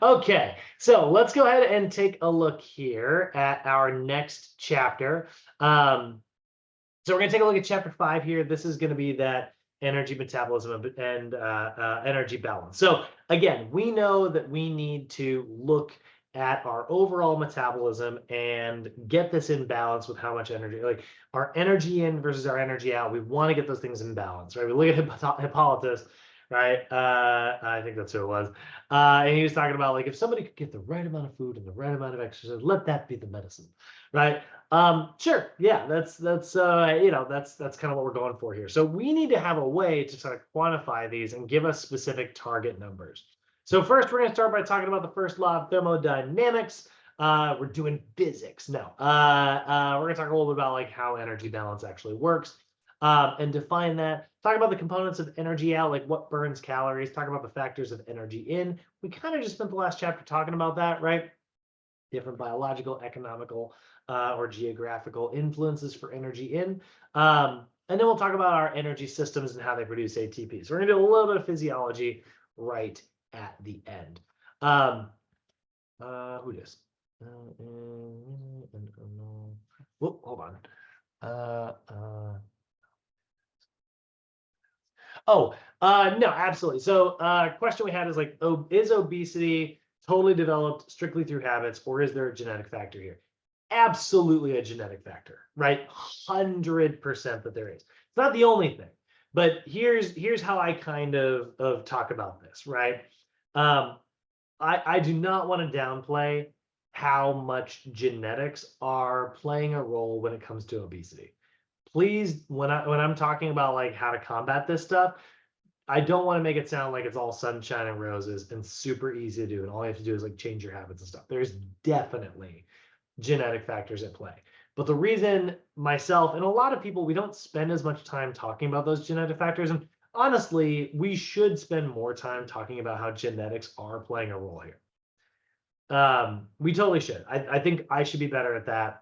Okay, so let's go ahead and take a look here at our next chapter. So we're going to take a look at chapter 5 here. This is going to be that energy metabolism and energy balance. So again, we know that we need to look at our overall metabolism and get this in balance with how much energy, like our energy in versus our energy out. We want to get those things in balance, right? We look at Hippolytus, right? I think that's who it was. And he was talking about like if somebody could get the right amount of food and the right amount of exercise, let that be the medicine, right? Sure, yeah, that's you know, that's kind of what we're going for here. So we need to have a way to sort of quantify these and give us specific target numbers. So first, we're going to start by talking about the first law of thermodynamics. We're doing physics. No, we're going to talk a little bit about like how energy balance actually works, and define that. Talk about the components of energy out, like what burns calories. Talk about the factors of energy in. We kind of just spent the last chapter talking about that, right? Different biological, economical, or geographical influences for energy in. And then we'll talk about our energy systems and how they produce ATP. So we're going to do a little bit of physiology right at the end. Who does? Whoop, hold on. No, absolutely. So question we had is like, is obesity totally developed strictly through habits, or is there a genetic factor here? Absolutely a genetic factor, right? 100% that there is. It's not the only thing, but here's how I kind of talk about this, right? I do not want to downplay how much genetics are playing a role when it comes to obesity. Please, when I'm talking about like how to combat this stuff, I don't want to make it sound like it's all sunshine and roses and super easy to do, and all you have to do is like change your habits and stuff. There's definitely genetic factors at play. But the reason myself and a lot of people, we don't spend as much time talking about those genetic factors. And honestly, we should spend more time talking about how genetics are playing a role here. We totally should. I think I should be better at that.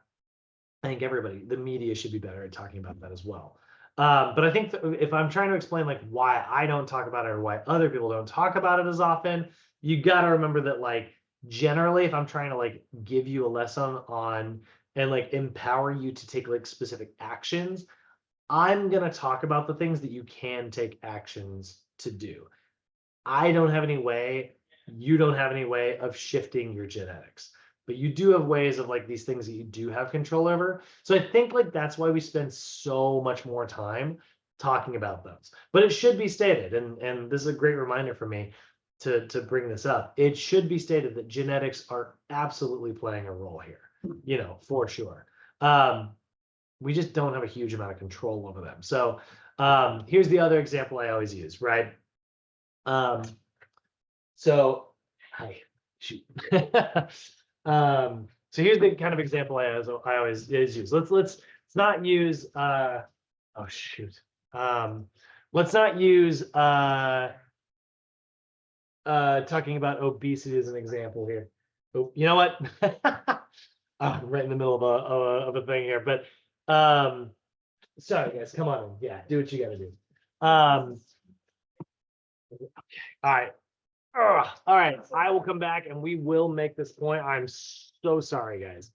I think everybody, the media should be better at talking about that as well. But I think if I'm trying to explain like why I don't talk about it or why other people don't talk about it as often, you got to remember that like generally, if I'm trying to like give you a lesson on and like empower you to take like specific actions, I'm going to talk about the things that you can take actions to do. I don't have any way, you don't have any way of shifting your genetics, but you do have ways of like these things that you do have control over. So I think like that's why we spend so much more time talking about those. But it should be stated, and this is a great reminder for me to bring this up. It should be stated that genetics are absolutely playing a role here, you know, for sure. We just don't have a huge amount of control over them. So here's the other example I always use, right? So, hi, shoot. So here's the kind of example I always use. Let's not use oh shoot. Let's not use talking about obesity as an example here. Oh, you know what? I'm right in the middle of a thing here, but sorry guys, come on in. Yeah, do what you gotta do. All right. Ugh, all right, I will come back and we will make this point. I'm so sorry, guys.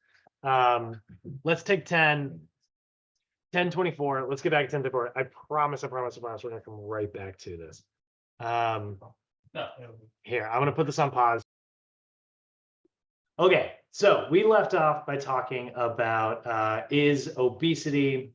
Let's take 10:24. Let's get back to 10:24. I promise, we're gonna come right back to this. Here, I'm gonna put this on pause. Okay, so we left off by talking about is obesity,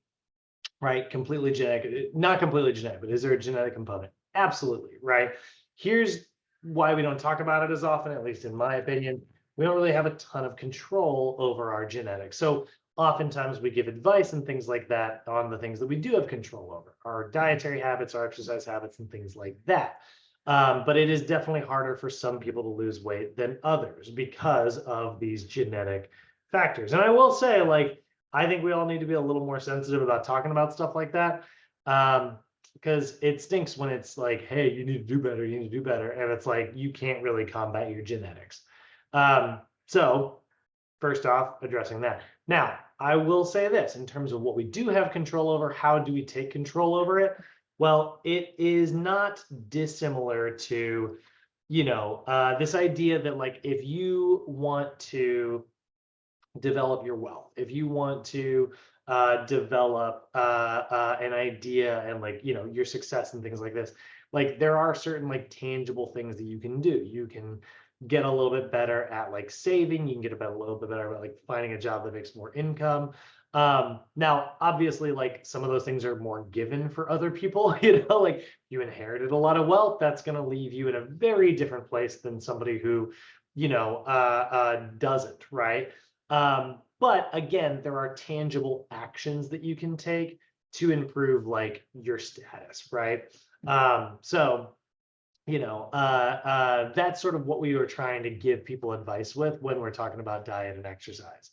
right, completely genetic, not completely genetic, but is there a genetic component? Absolutely, right? Here's why we don't talk about it as often, at least in my opinion. We don't really have a ton of control over our genetics. So oftentimes we give advice and things like that on the things that we do have control over, our dietary habits, our exercise habits, and things like that. But it is definitely harder for some people to lose weight than others because of these genetic factors. And I will say, like, I think we all need to be a little more sensitive about talking about stuff like that. Because it stinks when it's like, hey, you need to do better, you need to do better. And it's like, you can't really combat your genetics. So first off, addressing that. Now, I will say this in terms of what we do have control over, how do we take control over it? Well, it is not dissimilar to this idea that like if you want to develop your wealth, if you want to develop an idea and like your success and things like this, like there are certain like tangible things that you can do. You can get a little bit better at like saving. You can get a little bit better at like finding a job that makes more income. Now obviously like some of those things are more given for other people. Like you inherited a lot of wealth, that's going to leave you in a very different place than somebody who doesn't, right? But again, there are tangible actions that you can take to improve like your status, right? So, that's sort of what we were trying to give people advice with when we're talking about diet and exercise,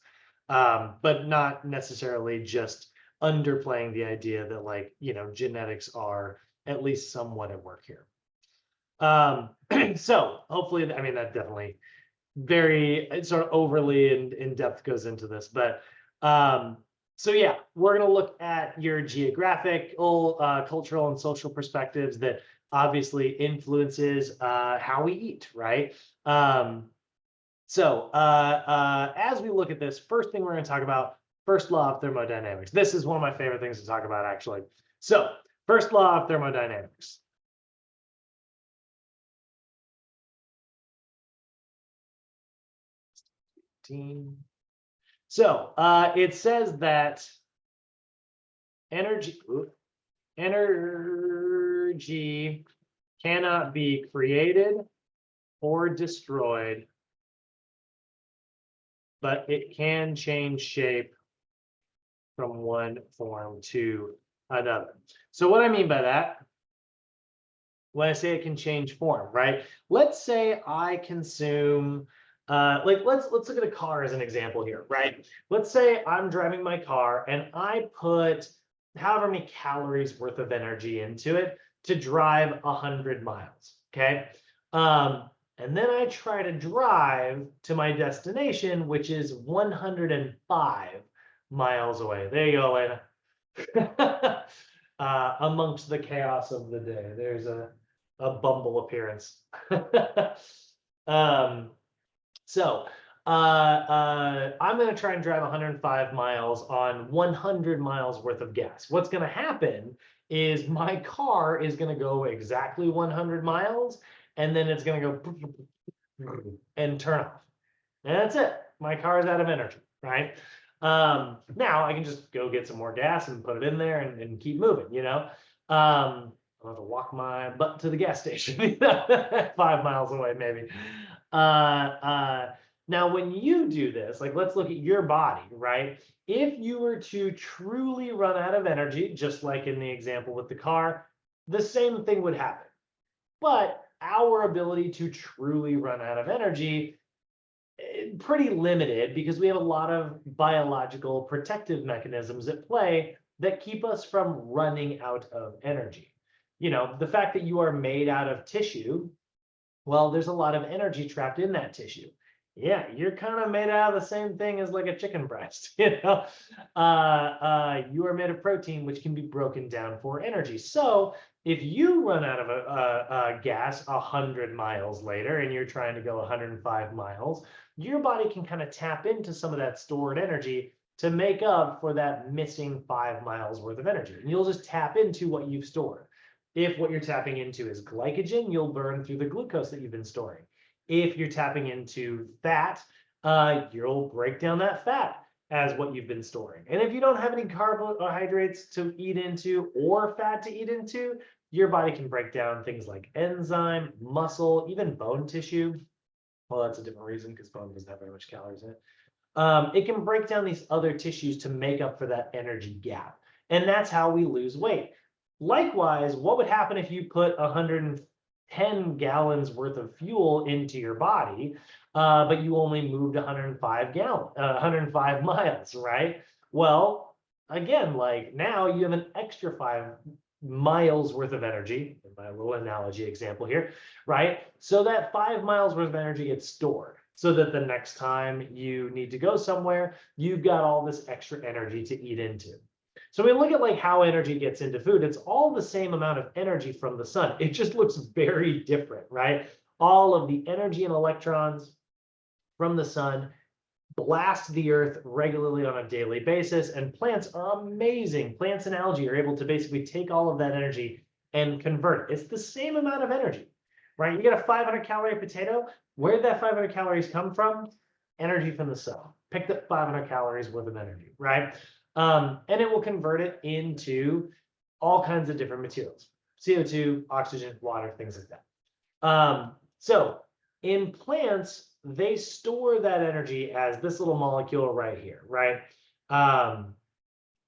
but not necessarily just underplaying the idea that like, genetics are at least somewhat at work here. So hopefully, I mean, that definitely very sort of overly in depth goes into this, but so yeah, we're going to look at your geographic, cultural and social perspectives that obviously influences how we eat, right? So as we look at this, first thing we're going to talk about, first law of thermodynamics. This is one of my favorite things to talk about, actually. So first law of thermodynamics. So it says that energy cannot be created or destroyed, but it can change shape from one form to another. So what I mean by that, when I say it can change form, right? Let's say I consume like let's look at a car as an example here, right? Let's say I'm driving my car and I put however many calories worth of energy into it to drive 100 miles, okay? And then I try to drive to my destination, which is 105 miles away. There you go, Elena. Amongst the chaos of the day, there's a bumble appearance. So I'm going to try and drive 105 miles on 100 miles worth of gas. What's going to happen is my car is going to go exactly 100 miles, and then it's going to go and turn off. And that's it. My car is out of energy, right? Now I can just go get some more gas and put it in there and keep moving, I'll have to walk my butt to the gas station, 5 miles away, maybe. Now, when you do this, like let's look at your body, right? If you were to truly run out of energy, just like in the example with the car, the same thing would happen. But our ability to truly run out of energy, pretty limited because we have a lot of biological protective mechanisms at play that keep us from running out of energy. The fact that you are made out of tissue, well, there's a lot of energy trapped in that tissue. Yeah, you're kind of made out of the same thing as like a chicken breast, you are made of protein, which can be broken down for energy. So if you run out of gas 100 miles later and you're trying to go 105 miles, your body can kind of tap into some of that stored energy to make up for that missing 5 miles worth of energy. And you'll just tap into what you've stored. If what you're tapping into is glycogen, you'll burn through the glucose that you've been storing. If you're tapping into fat, you'll break down that fat as what you've been storing. And if you don't have any carbohydrates to eat into or fat to eat into, your body can break down things like enzyme, muscle, even bone tissue. Well, that's a different reason because bone doesn't have very much calories in it. It can break down these other tissues to make up for that energy gap. And that's how we lose weight. Likewise, what would happen if you put 110 gallons worth of fuel into your body, but you only moved 105 miles, right? Well, again, like now you have an extra 5 miles worth of energy, in my little analogy example here, right? So that 5 miles worth of energy gets stored so that the next time you need to go somewhere, you've got all this extra energy to eat into. So we look at like how energy gets into food. It's all the same amount of energy from the sun. It just looks very different, right? all of the energy and electrons from the sun, blast the earth regularly on a daily basis. And plants are amazing. Plants and algae are able to basically take all of that energy and convert it. It's the same amount of energy, right? You get a 500-calorie potato. Where did that 500 calories come from? Energy from the sun. Picked up 500 calories worth of energy, right? And it will convert it into all kinds of different materials: CO2, oxygen, water, things like that. So in plants, they store that energy as this little molecule right here, right?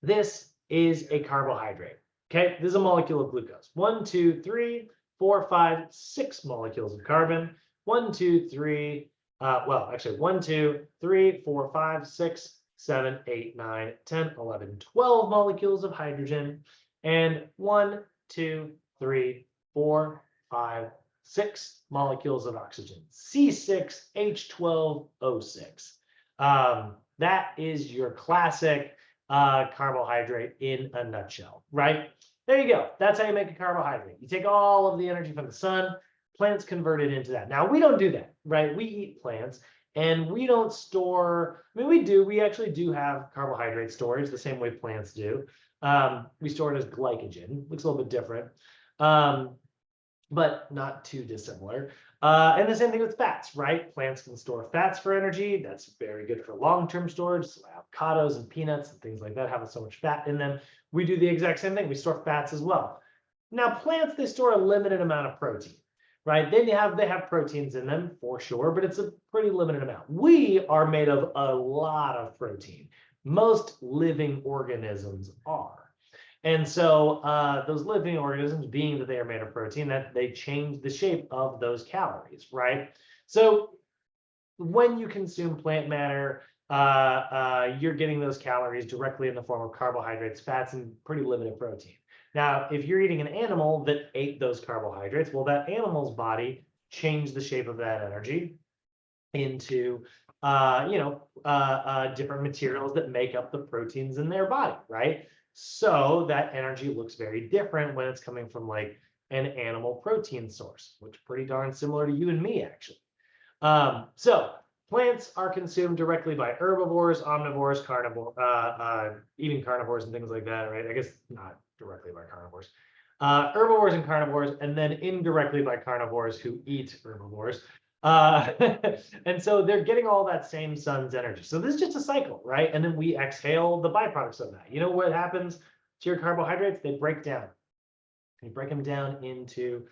This is a carbohydrate. Okay, this is a molecule of glucose. 1, 2, 3, 4, 5, 6 molecules of carbon. 1, 2, 3. Well, actually, 1, 2, 3, 4, 5, 6, 7, 8, 9, 10, 11, 12 molecules of hydrogen, and 1, 2, 3, 4, 5, 6 molecules of oxygen. C6H12O6. That is your classic carbohydrate in a nutshell, right? There you go. That's how you make a carbohydrate. You take all of the energy from the sun, plants convert it into that. Now, we don't do that, right? We eat plants and we don't store, I mean, we do, we actually do have carbohydrate storage the same way plants do. We store it as glycogen, looks a little bit different, but not too dissimilar. And the same thing with fats, right? Plants can store fats for energy. That's very good for long-term storage. So avocados and peanuts and things like that have so much fat in them. We do the exact same thing. We store fats as well. Now, plants, they store a limited amount of protein, right? They have proteins in them for sure, but it's a pretty limited amount. We are made of a lot of protein. Most living organisms are. And so those living organisms, being that they are made of protein, that they change the shape of those calories, right? So when you consume plant matter, you're getting those calories directly in the form of carbohydrates, fats, and pretty limited protein. Now, if you're eating an animal that ate those carbohydrates, well, that animal's body changed the shape of that energy into different materials that make up the proteins in their body, right? So that energy looks very different when it's coming from like an animal protein source, which is pretty darn similar to you and me, actually. So plants are consumed directly by herbivores, omnivores, even carnivores and things like that, right? I guess not directly by carnivores. Herbivores and carnivores, and then indirectly by carnivores who eat herbivores. And so they're getting all that same sun's energy. So this is just a cycle, right? And then we exhale the byproducts of that. You know what happens to your carbohydrates? They break down. You break them down into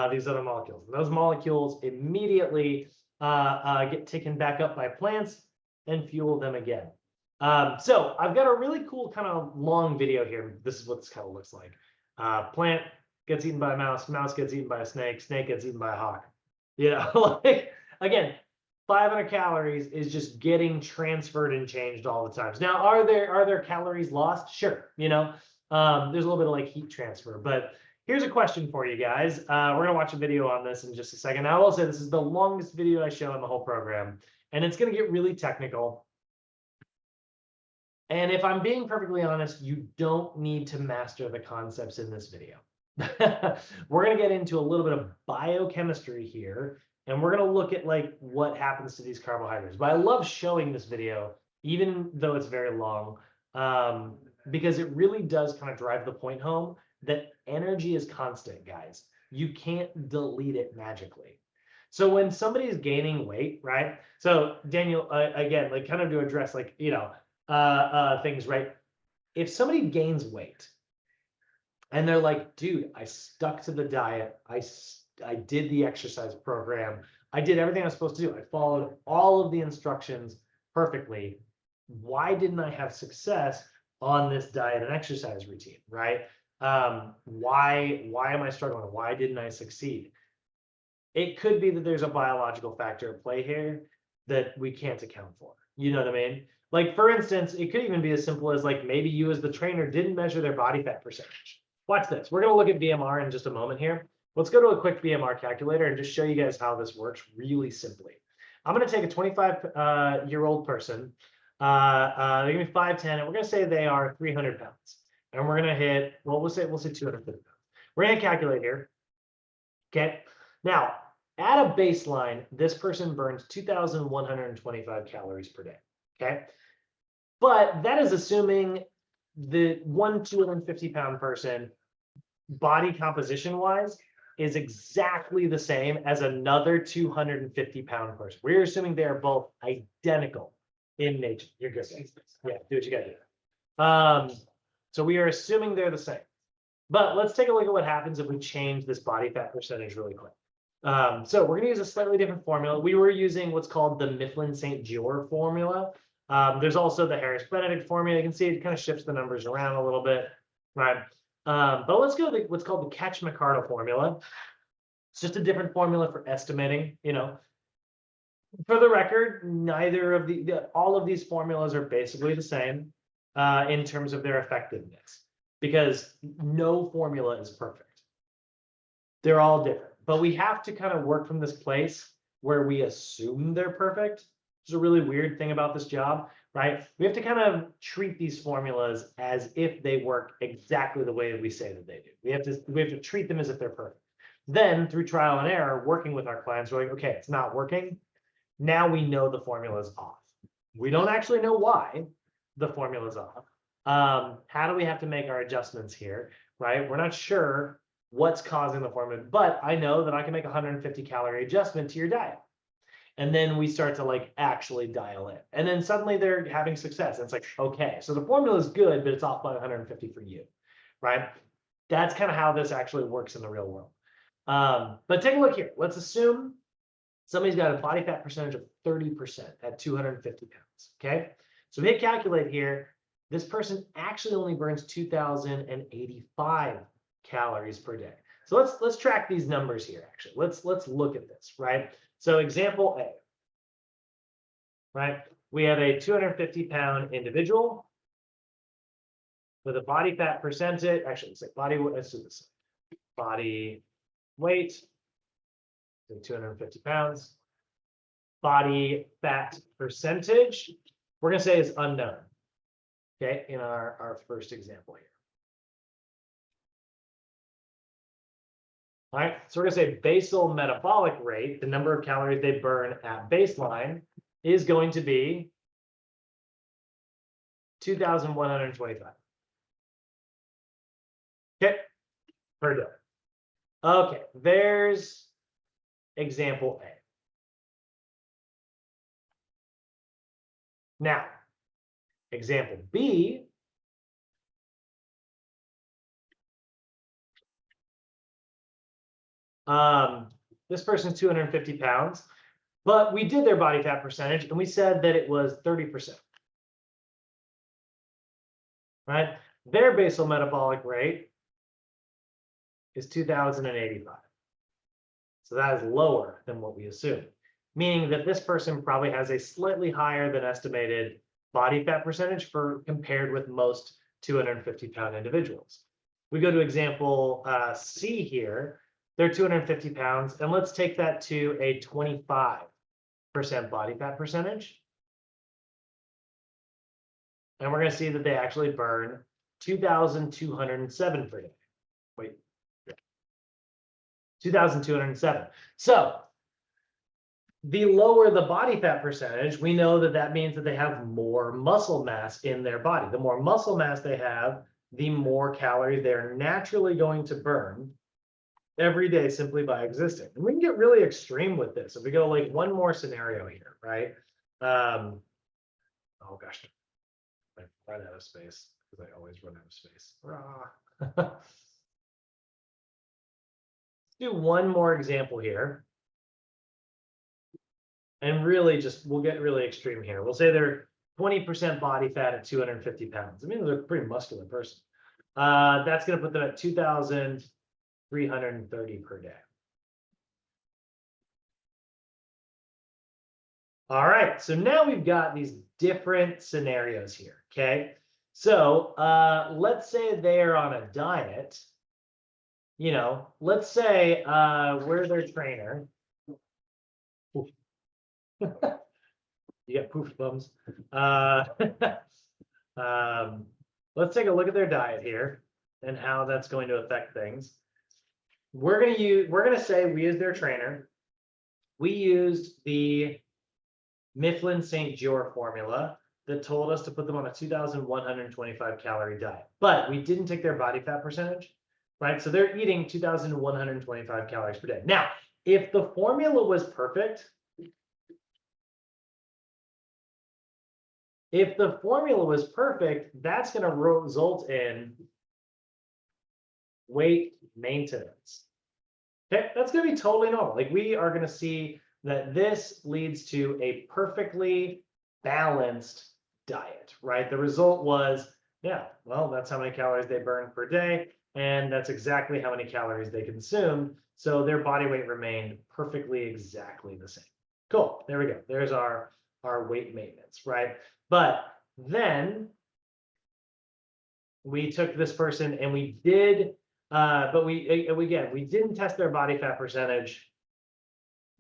these other molecules. And those molecules immediately get taken back up by plants and fuel them again. So I've got a really cool kind of long video here. This is what this kind of looks like. Plant gets eaten by a mouse, mouse gets eaten by a snake, snake gets eaten by a hawk. You know, like, again, 500 calories is just getting transferred and changed all the time. Now, are there calories lost? Sure. You know, there's a little bit of like heat transfer, but here's a question for you guys. We're gonna watch a video on this in just a second. I will say this is the longest video I show in the whole program, and it's gonna get really technical. And if I'm being perfectly honest, you don't need to master the concepts in this video. We're going to get into a little bit of biochemistry here, and we're going to look at like what happens to these carbohydrates. But I love showing this video, even though it's very long, because it really does kind of drive the point home that energy is constant, guys. You can't delete it magically. So when somebody is gaining weight, right? So Daniel, again, like kind of to address like, you know, things, right? If somebody gains weight, and they're like, dude, I stuck to the diet. I did the exercise program. I did everything I was supposed to do. I followed all of the instructions perfectly. Why didn't I have success on this diet and exercise routine, right? Why am I struggling? Why didn't I succeed? It could be that there's a biological factor at play here that we can't account for. You know what I mean? Like, for instance, it could even be as simple as like maybe you as the trainer didn't measure their body fat percentage. Watch this. We're going to look at BMR in just a moment here. Let's go to a quick BMR calculator and just show you guys how this works really simply. I'm going to take a 25-year-old person. They're going to be 5'10", and we're going to say they are 300 pounds. And we're going to hit, well, we'll say 250 pounds. We're going to calculate here. Okay. Now, At a baseline, this person burns 2,125 calories per day. Okay. But that is assuming the one 250-pound person, body composition wise, is exactly the same as another 250-pound person. We're assuming they are both identical in nature. You're good. Yeah, do what you gotta do. So we are assuming they're the same. But let's take a look at what happens if we change this body fat percentage really quick. So we're gonna use a slightly different formula. We were using what's called the Mifflin-St. Jeor formula. There's also the Harris-Benedict formula. You can see it kind of shifts the numbers around a little bit, right? But let's go to what's called the Ketch-McArdle formula. It's just a different formula for estimating, For the record, neither of all of these formulas are basically the same in terms of their effectiveness, because no formula is perfect. They're all different, but we have to kind of work from this place where we assume they're perfect. It's a really weird thing about this job, right? We have to kind of treat these formulas as if they work exactly the way that we say that they do. We have to treat them as if they're perfect. Then through trial and error, working with our clients, we're like, okay, it's not working. Now we know the formula is off. We don't actually know why the formula is off. How do we have to make our adjustments here, right? We're not sure what's causing the formula, but I know that I can make a 150 calorie adjustment to your diet. And then we start to like actually dial in. And then suddenly they're having success. And it's like, okay, so the formula is good, but it's off by 150 for you, right? That's kind of how this actually works in the real world. But take a look here. Let's assume somebody's got a body fat percentage of 30% at 250 pounds, okay? So we hit calculate here. This person actually only burns 2,085 calories per day. So let's track these numbers here, actually. Let's look at this, right? So example A, right? We have a 250-pound individual with a body fat percentage, actually, let's say let's do this. Body weight, 250 pounds. Body fat percentage, we're gonna say is unknown, okay, in our first example here. All right, so we're gonna say basal metabolic rate, the number of calories they burn at baseline, is going to be 2,125. Okay, per day. Okay, there's example A. Now, example B, this person's 250 pounds, but we did their body fat percentage and we said that it was 30%, right? Their basal metabolic rate is 2,085. So that is lower than what we assumed, meaning that this person probably has a slightly higher than estimated body fat percentage compared with most 250-pound individuals. We go to example C here. They're 250 pounds, and let's take that to a 25% body fat percentage. And we're going to see that they actually burn 2,207 per day. Wait, 2,207. So the lower the body fat percentage, we know that that means that they have more muscle mass in their body. The more muscle mass they have, the more calories they're naturally going to burn every day simply by existing. And we can get really extreme with this. If we go like one more scenario here, right? Oh gosh, I run out of space because I always run out of space. Let's do one more example here. And really we'll get really extreme here. We'll say they're 20% body fat at 250 pounds. I mean, they're a pretty muscular person. That's going to put them at 2,330 per day. All right, so now we've got these different scenarios here, okay? So let's say they're on a diet. Let's say we're their trainer. You get poof bums. Let's take a look at their diet here and how that's going to affect things. We're gonna say we as their trainer. we used the Mifflin-St. Jeor formula that told us to put them on a 2,125 calorie diet, but we didn't take their body fat percentage, right? So they're eating 2,125 calories per day. Now, if the formula was perfect, that's going to result in weight maintenance. Okay, that's going to be totally normal. Like we are going to see that this leads to a perfectly balanced diet, right? The result was, yeah, well, that's how many calories they burn per day, and that's exactly how many calories they consumed. So their body weight remained perfectly exactly the same. Cool, there we go. There's our weight maintenance, right? But then we took this person and we did, but we didn't test their body fat percentage,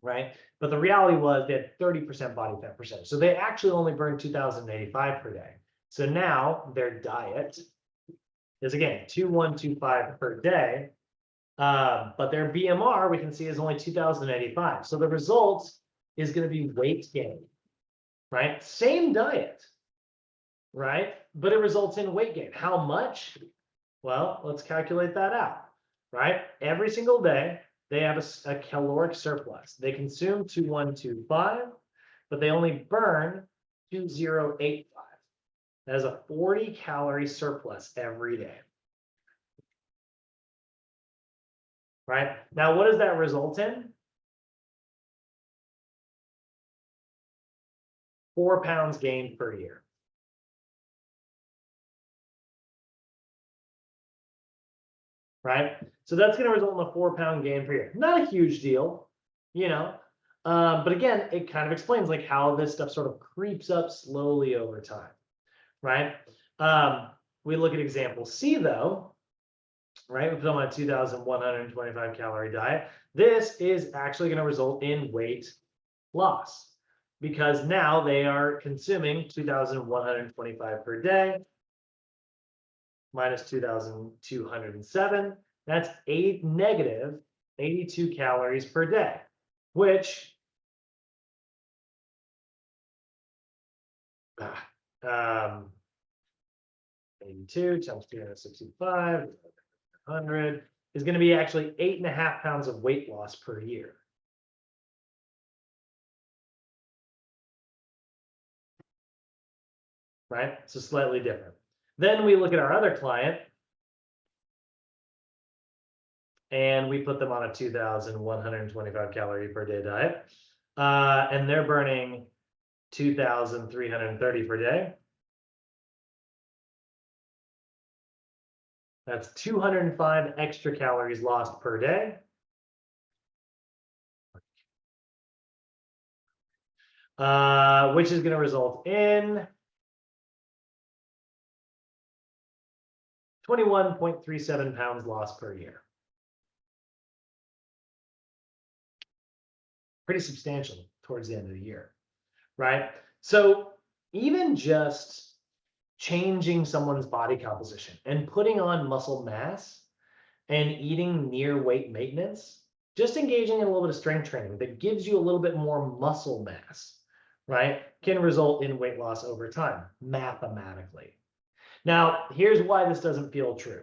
right? But the reality was they had 30% body fat percentage. So they actually only burned 2,085 per day. So now their diet is again 2,125 per day. But their BMR we can see is only 2,085. So the result is going to be weight gain, right? Same diet, right? But it results in weight gain. How much? Well, let's calculate that out, right? Every single day, they have a caloric surplus. They consume 2,125, but they only burn 2,085. That is a 40 calorie surplus every day. Right? Now, what does that result in? 4 pounds gained per year. Right? So that's going to result in a 4-pound gain per year. Not a huge deal, you know, but again, it kind of explains like how this stuff sort of creeps up slowly over time, right? We look at example C though, right? We put them on a 2,125 calorie diet. This is actually going to result in weight loss because now they are consuming 2,125 per day minus 2,207. That's negative 82 calories per day, which 82 times 365, 100 is going to be actually 8.5 pounds of weight loss per year. Right? So slightly different. Then we look at our other client and we put them on a 2,125 calorie per day diet. And they're burning 2,330 per day. That's 205 extra calories lost per day. Which is going to result in 21.37 pounds lost per year. Pretty substantial towards the end of the year, right? So even just changing someone's body composition and putting on muscle mass and eating near weight maintenance, just engaging in a little bit of strength training that gives you a little bit more muscle mass, right, can result in weight loss over time, mathematically. Now, here's why this doesn't feel true.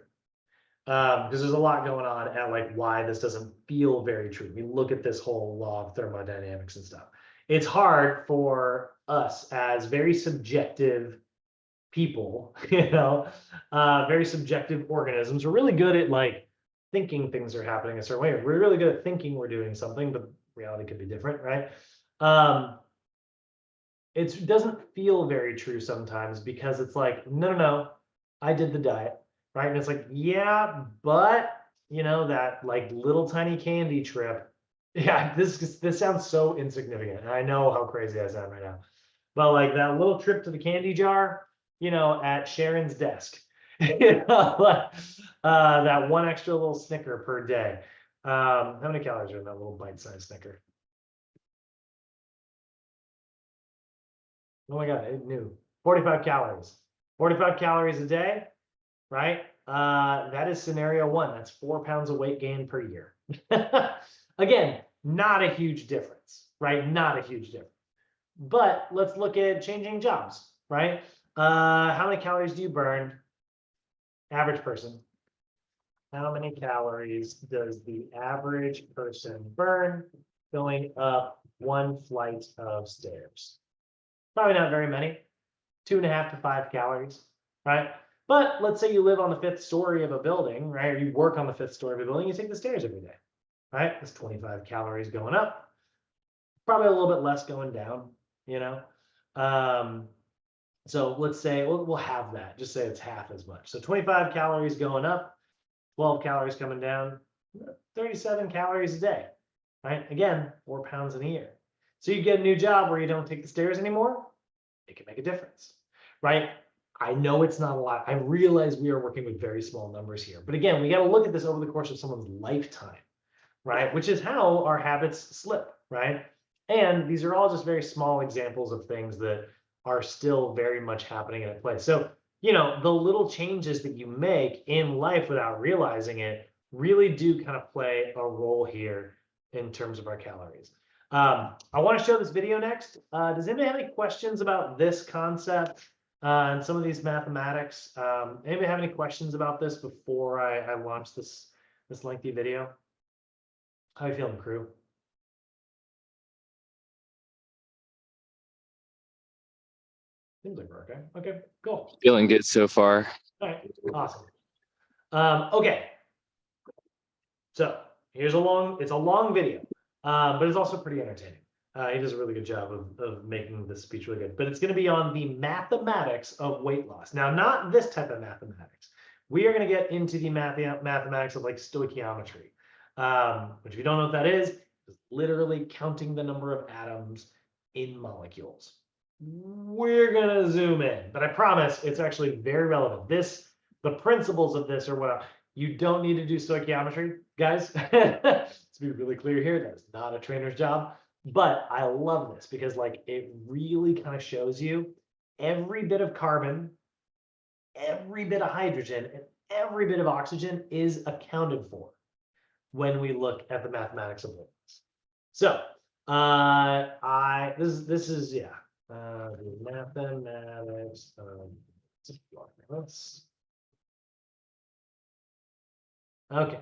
Because there's a lot going on at like why this doesn't feel very true. We look at this whole law of thermodynamics and stuff. It's hard for us as very subjective people, you know, very subjective organisms. We're really good at like thinking things are happening a certain way. We're really good at thinking we're doing something, but reality could be different, right? It doesn't feel very true sometimes because it's like, no, I did the diet, right? And it's like, yeah, but you know, that like little tiny candy trip. Yeah, this sounds so insignificant. And I know how crazy I sound right now. But like that little trip to the candy jar, you know, at Sharon's desk, you know, that one extra little Snicker per day. How many calories are in that little bite-sized Snicker? Oh my God, it knew. 45 calories. 45 calories a day, right? That is scenario one. That's 4 pounds of weight gain per year. Again, Not a huge difference, right? Not a huge difference. But let's look at changing jobs, right? How many calories do you burn? Average person. How many calories does the average person burn going up one flight of stairs? Probably not very many, 2.5 to 5 calories, right? But let's say you live on the 5th story of a building, right? Or you work on the 5th story of a building, you take the stairs every day, right? That's 25 calories going up, probably a little bit less going down, you know? So let's say we'll have that, just say it's half as much. So 25 calories going up, 12 calories coming down, 37 calories a day, right? Again, 4 pounds in a year. So you get a new job where you don't take the stairs anymore, it can make a difference, right? I know it's not a lot. I realize we are working with very small numbers here, but again, we got to look at this over the course of someone's lifetime, right? Which is how our habits slip, right? And these are all just very small examples of things that are still very much happening at play. So, you know, the little changes that you make in life without realizing it really do kind of play a role here in terms of our calories. I want to show this video next. Does anybody have any questions about this concept and some of these mathematics? Anybody have any questions about this before I launch this lengthy video? How are you feeling, crew? Seems like we're okay. Okay, cool. Feeling good so far. All right, awesome. Okay. So here's it's a long video, but it's also pretty entertaining. He does a really good job of making this speech really good, but it's going to be on the mathematics of weight loss. Now, not this type of mathematics. We are going to get into the mathematics of like stoichiometry, which if you don't know what that is literally counting the number of atoms in molecules. We're going to zoom in, but I promise it's actually very relevant. The principles of this are what you don't need to do stoichiometry, guys. Let's be really clear here. That is not a trainer's job. But I love this because like it really kind of shows you every bit of carbon, every bit of hydrogen, and every bit of oxygen is accounted for when we look at the mathematics of weight loss. So this is the mathematics of this. Okay.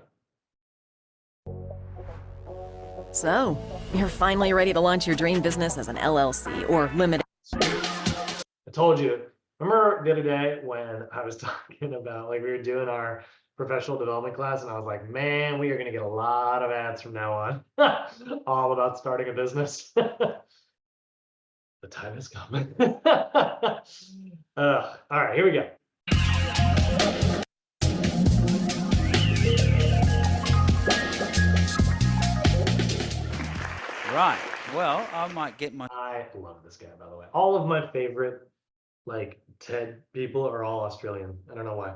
So, you're finally ready to launch your dream business as an LLC or limited. I told you. Remember the other day when I was talking about like we were doing our professional development class and I was like, man, we are going to get a lot of ads from now on all about starting a business. The time has come. All right, here we go. Right. Well, I might get my. I love this guy, by the way. All of my favorite like TED people are all Australian. I don't know why.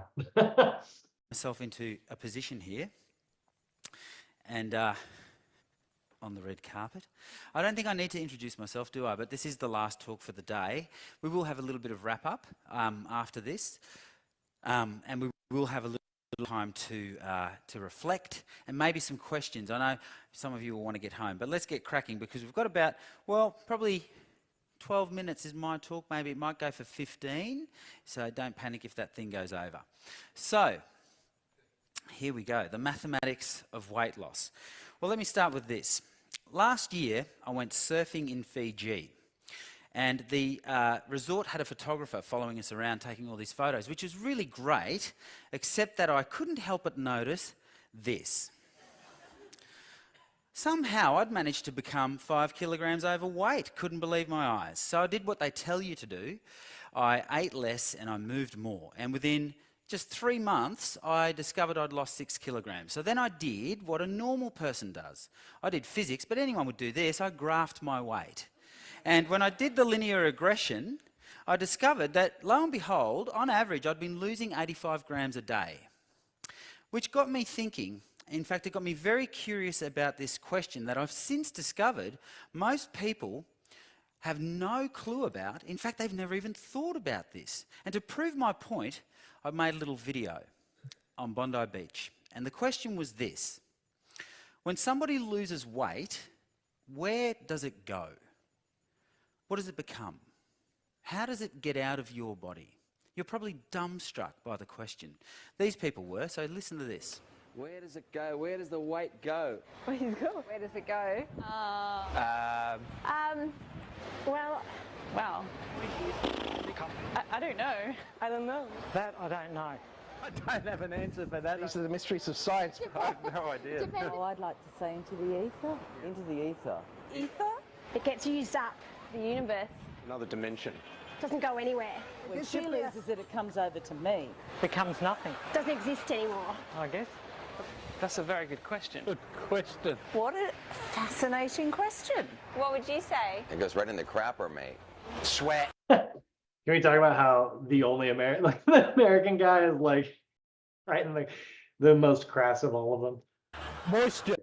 Myself into a position here, and on the red carpet. I don't think I need to introduce myself, do I? But this is the last talk for the day. We will have a little bit of wrap up after this, and we will have a little time to reflect and maybe some questions. I know some of you will want to get home, but let's get cracking because we've got about, well, probably 12 minutes is my talk. Maybe it might go for 15, so don't panic if that thing goes over. So here we go, the mathematics of weight loss. Well, let me start with this. Last year, I went surfing in Fiji. And the resort had a photographer following us around taking all these photos, which was really great, except that I couldn't help but notice this. Somehow I'd managed to become 5 kilograms overweight. Couldn't believe my eyes. So I did what they tell you to do. I ate less and I moved more. And within just 3 months, I discovered I'd lost 6 kilograms. So then I did what a normal person does. I did physics, but anyone would do this. I graphed my weight. And when I did the linear regression, I discovered that, lo and behold, on average, I'd been losing 85 grams a day, which got me thinking. In fact, it got me very curious about this question that I've since discovered most people have no clue about. In fact, they've never even thought about this. And to prove my point, I made a little video on Bondi Beach. And the question was this: when somebody loses weight, Where does it go? What does it become? How does it get out of your body? You're probably dumbstruck by the question. These people were, so listen to this. Where does it go? Where does the weight go? Where does it go? Well, I don't know. I don't know. That I don't know. I don't have an answer for that. These are the mysteries of science, but I have no idea. Oh, I'd like to say into the ether. Into the ether. Ether? It gets used up. The universe. Another dimension. Doesn't go anywhere. When she loses it, it comes over to me. Becomes nothing, Doesn't exist anymore. I guess. That's a very good question. Good question. What a fascinating question. What would you say? It goes right in the crapper, mate. Sweat. Can we talk about how the only American, like the American guy is like, right, and like the most crass of all of them? Moisture.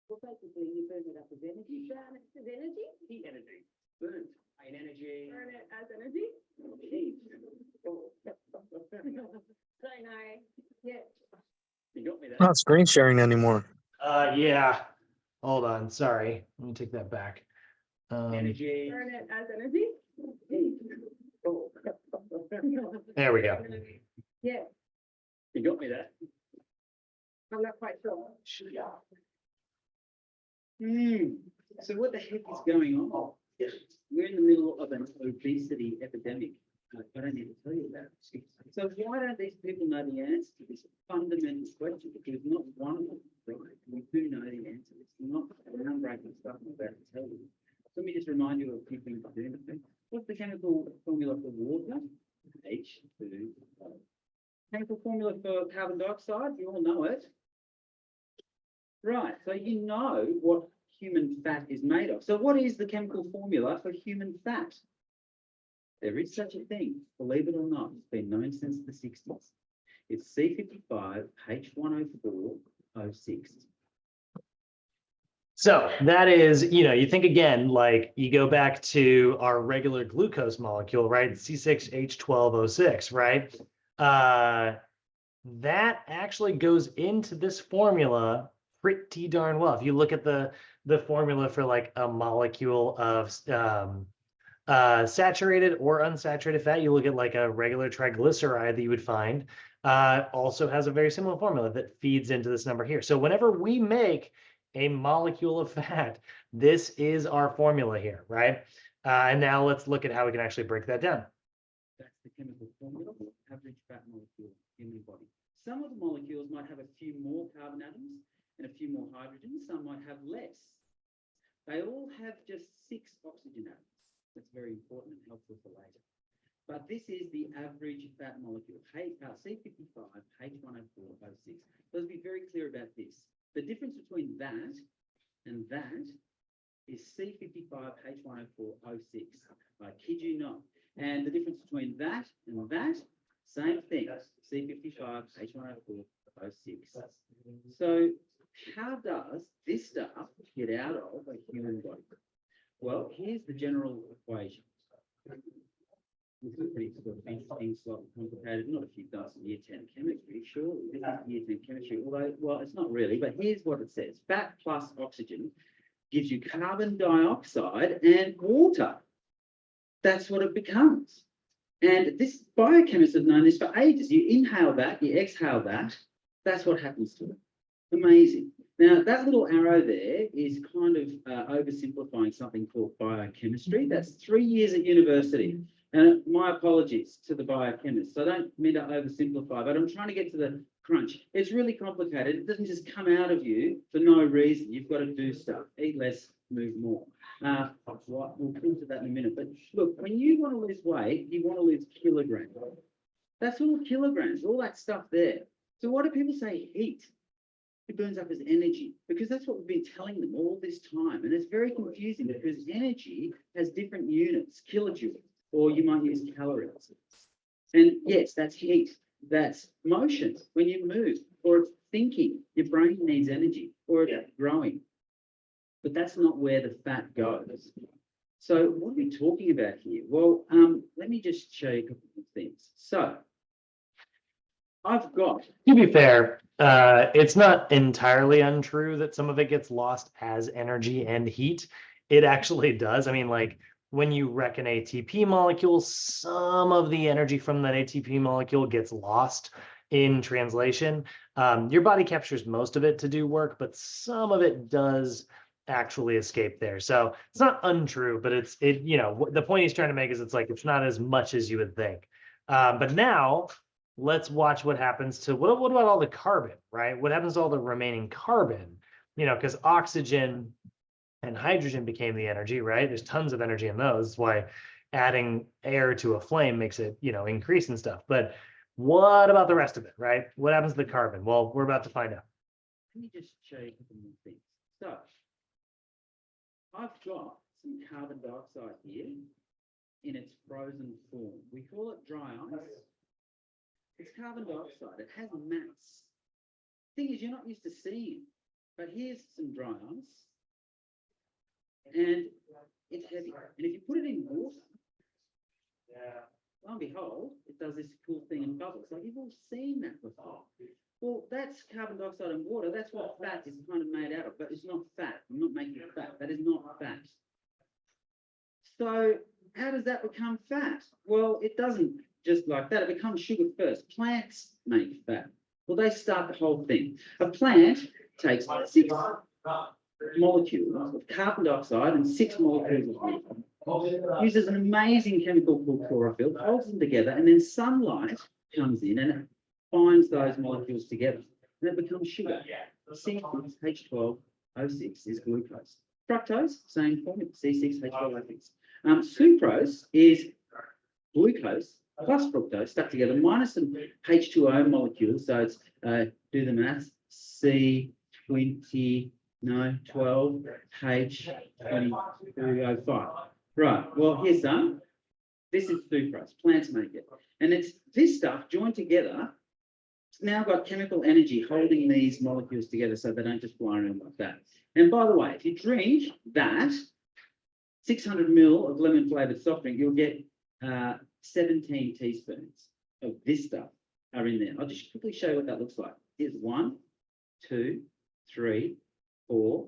Well, basically, you burn it up as energy. Burn it as energy? Heat energy. Burnt in energy. Burn it as energy? Heat. Don't know. Yeah. You got me there. Not screen sharing anymore. Yeah. Hold on. Sorry. Let me take that back. Energy. Burn it as energy? Heat. There we go. Yeah. You got me there. I'm not quite sure. So what the heck is going on? We're in the middle of an obesity epidemic. I don't need to tell you that. So why don't these people know the answer to this fundamental question? Because not one of them, right? We do know the answer. It's not groundbreaking stuff I'm about to tell you. Let me just remind you of a few things to do. What's the chemical formula for water? H2O. Chemical formula for carbon dioxide? You all know it. Right, so you know what human fat is made of. So what is the chemical formula for human fat? There is such a thing, believe it or not. It's been known since the 60s. It's C55H1O4O6. So that is, you think again, like you go back to our regular glucose molecule, right? C6H12O6, right? That actually goes into this formula pretty darn well. If you look at the formula for like a molecule of saturated or unsaturated fat, you look at like a regular triglyceride that you would find, also has a very similar formula that feeds into this number here. So whenever we make a molecule of fat, this is our formula here, right? And now let's look at how we can actually break that down. That's the chemical formula for average fat molecule in the body. Some of the molecules might have a few more carbon atoms and a few more hydrogens. Some might have less. They all have just 6 oxygen atoms. That's very important and helpful for later. But this is the average fat molecule, C55H1O4O6. Let's be very clear about this. The difference between that and that is C55H1O4O6. I kid you not. And the difference between that and that, same thing, C55H1O4O6. So how does this stuff get out of a human body? Well, here's the general equation. This is pretty sort of interesting, slightly complicated, not if you've done some year 10 chemistry, surely. This is year 10 chemistry, although, well, it's not really, but here's what it says. Fat plus oxygen gives you carbon dioxide and water. That's what it becomes. And this biochemists have known this for ages. You inhale that, you exhale that, that's what happens to it. Amazing. Now, that little arrow there is kind of oversimplifying something called biochemistry. That's 3 years at university. And my apologies to the biochemists. I don't mean to oversimplify, but I'm trying to get to the crunch. It's really complicated. It doesn't just come out of you for no reason. You've got to do stuff. Eat less, move more. We'll come to that in a minute. But look, when you want to lose weight, you want to lose kilograms. That's all kilograms, all that stuff there. So why do people say heat? It burns up as energy, because that's what we've been telling them all this time. And it's very confusing because energy has different units, kilojoules, or you might use calories. And yes, that's heat. That's motion when you move, or it's thinking. Your brain needs energy, or it's growing. But that's not where the fat goes. So what are we talking about here? Well, let me just show you a couple of things. So I've got, To be fair, it's not entirely untrue that some of it gets lost as energy and heat. It actually does. I mean, like when you wreck an ATP molecule, some of the energy from that ATP molecule gets lost in translation. Your body captures most of it to do work, but some of it does actually escape there. So it's not untrue, but the point he's trying to make is it's like it's not as much as you would think. But now let's watch what happens to what about all the carbon, right? What happens to all the remaining carbon? Because oxygen and hydrogen became the energy, right? There's tons of energy in those. That's why adding air to a flame makes it, increase and stuff. But what about the rest of it, right? What happens to the carbon? Well, we're about to find out. let me just show you a couple more things. So, I've got some carbon dioxide here in its frozen form. We call it dry ice. It's carbon dioxide. It has mass. Thing is, you're not used to seeing it. But here's some dry ice. And it's heavy. And if you put it in water, lo and behold, it does this cool thing and bubbles. Like you've all seen that before. Well, that's carbon dioxide and water. That's what fat is kind of made out of, but it's not fat. I'm not making it fat. That is not fat. So how does that become fat? Well, it doesn't just like that. It becomes sugar first. Plants make fat. Well, they start the whole thing. A plant takes 6 molecules of carbon dioxide and 6 molecules of water, uses an amazing chemical called chlorophyll, holds them together, and then sunlight comes in and it binds those molecules together, and it becomes sugar. C6H12O6 is glucose. Fructose, same formula, C6H12O6. Sucrose is glucose plus fructose stuck together minus some H2O molecules. So it's, do the maths, C12H22O5. Right, well, here's some. This is sucrose. Plants make it. And it's this stuff joined together. It's now got chemical energy holding these molecules together so they don't just fly around like that. And by the way, if you drink that 600 ml of lemon flavored soft drink, you'll get 17 teaspoons of this stuff are in there. I'll just quickly show you what that looks like. Here's 1, 2, 3, 4,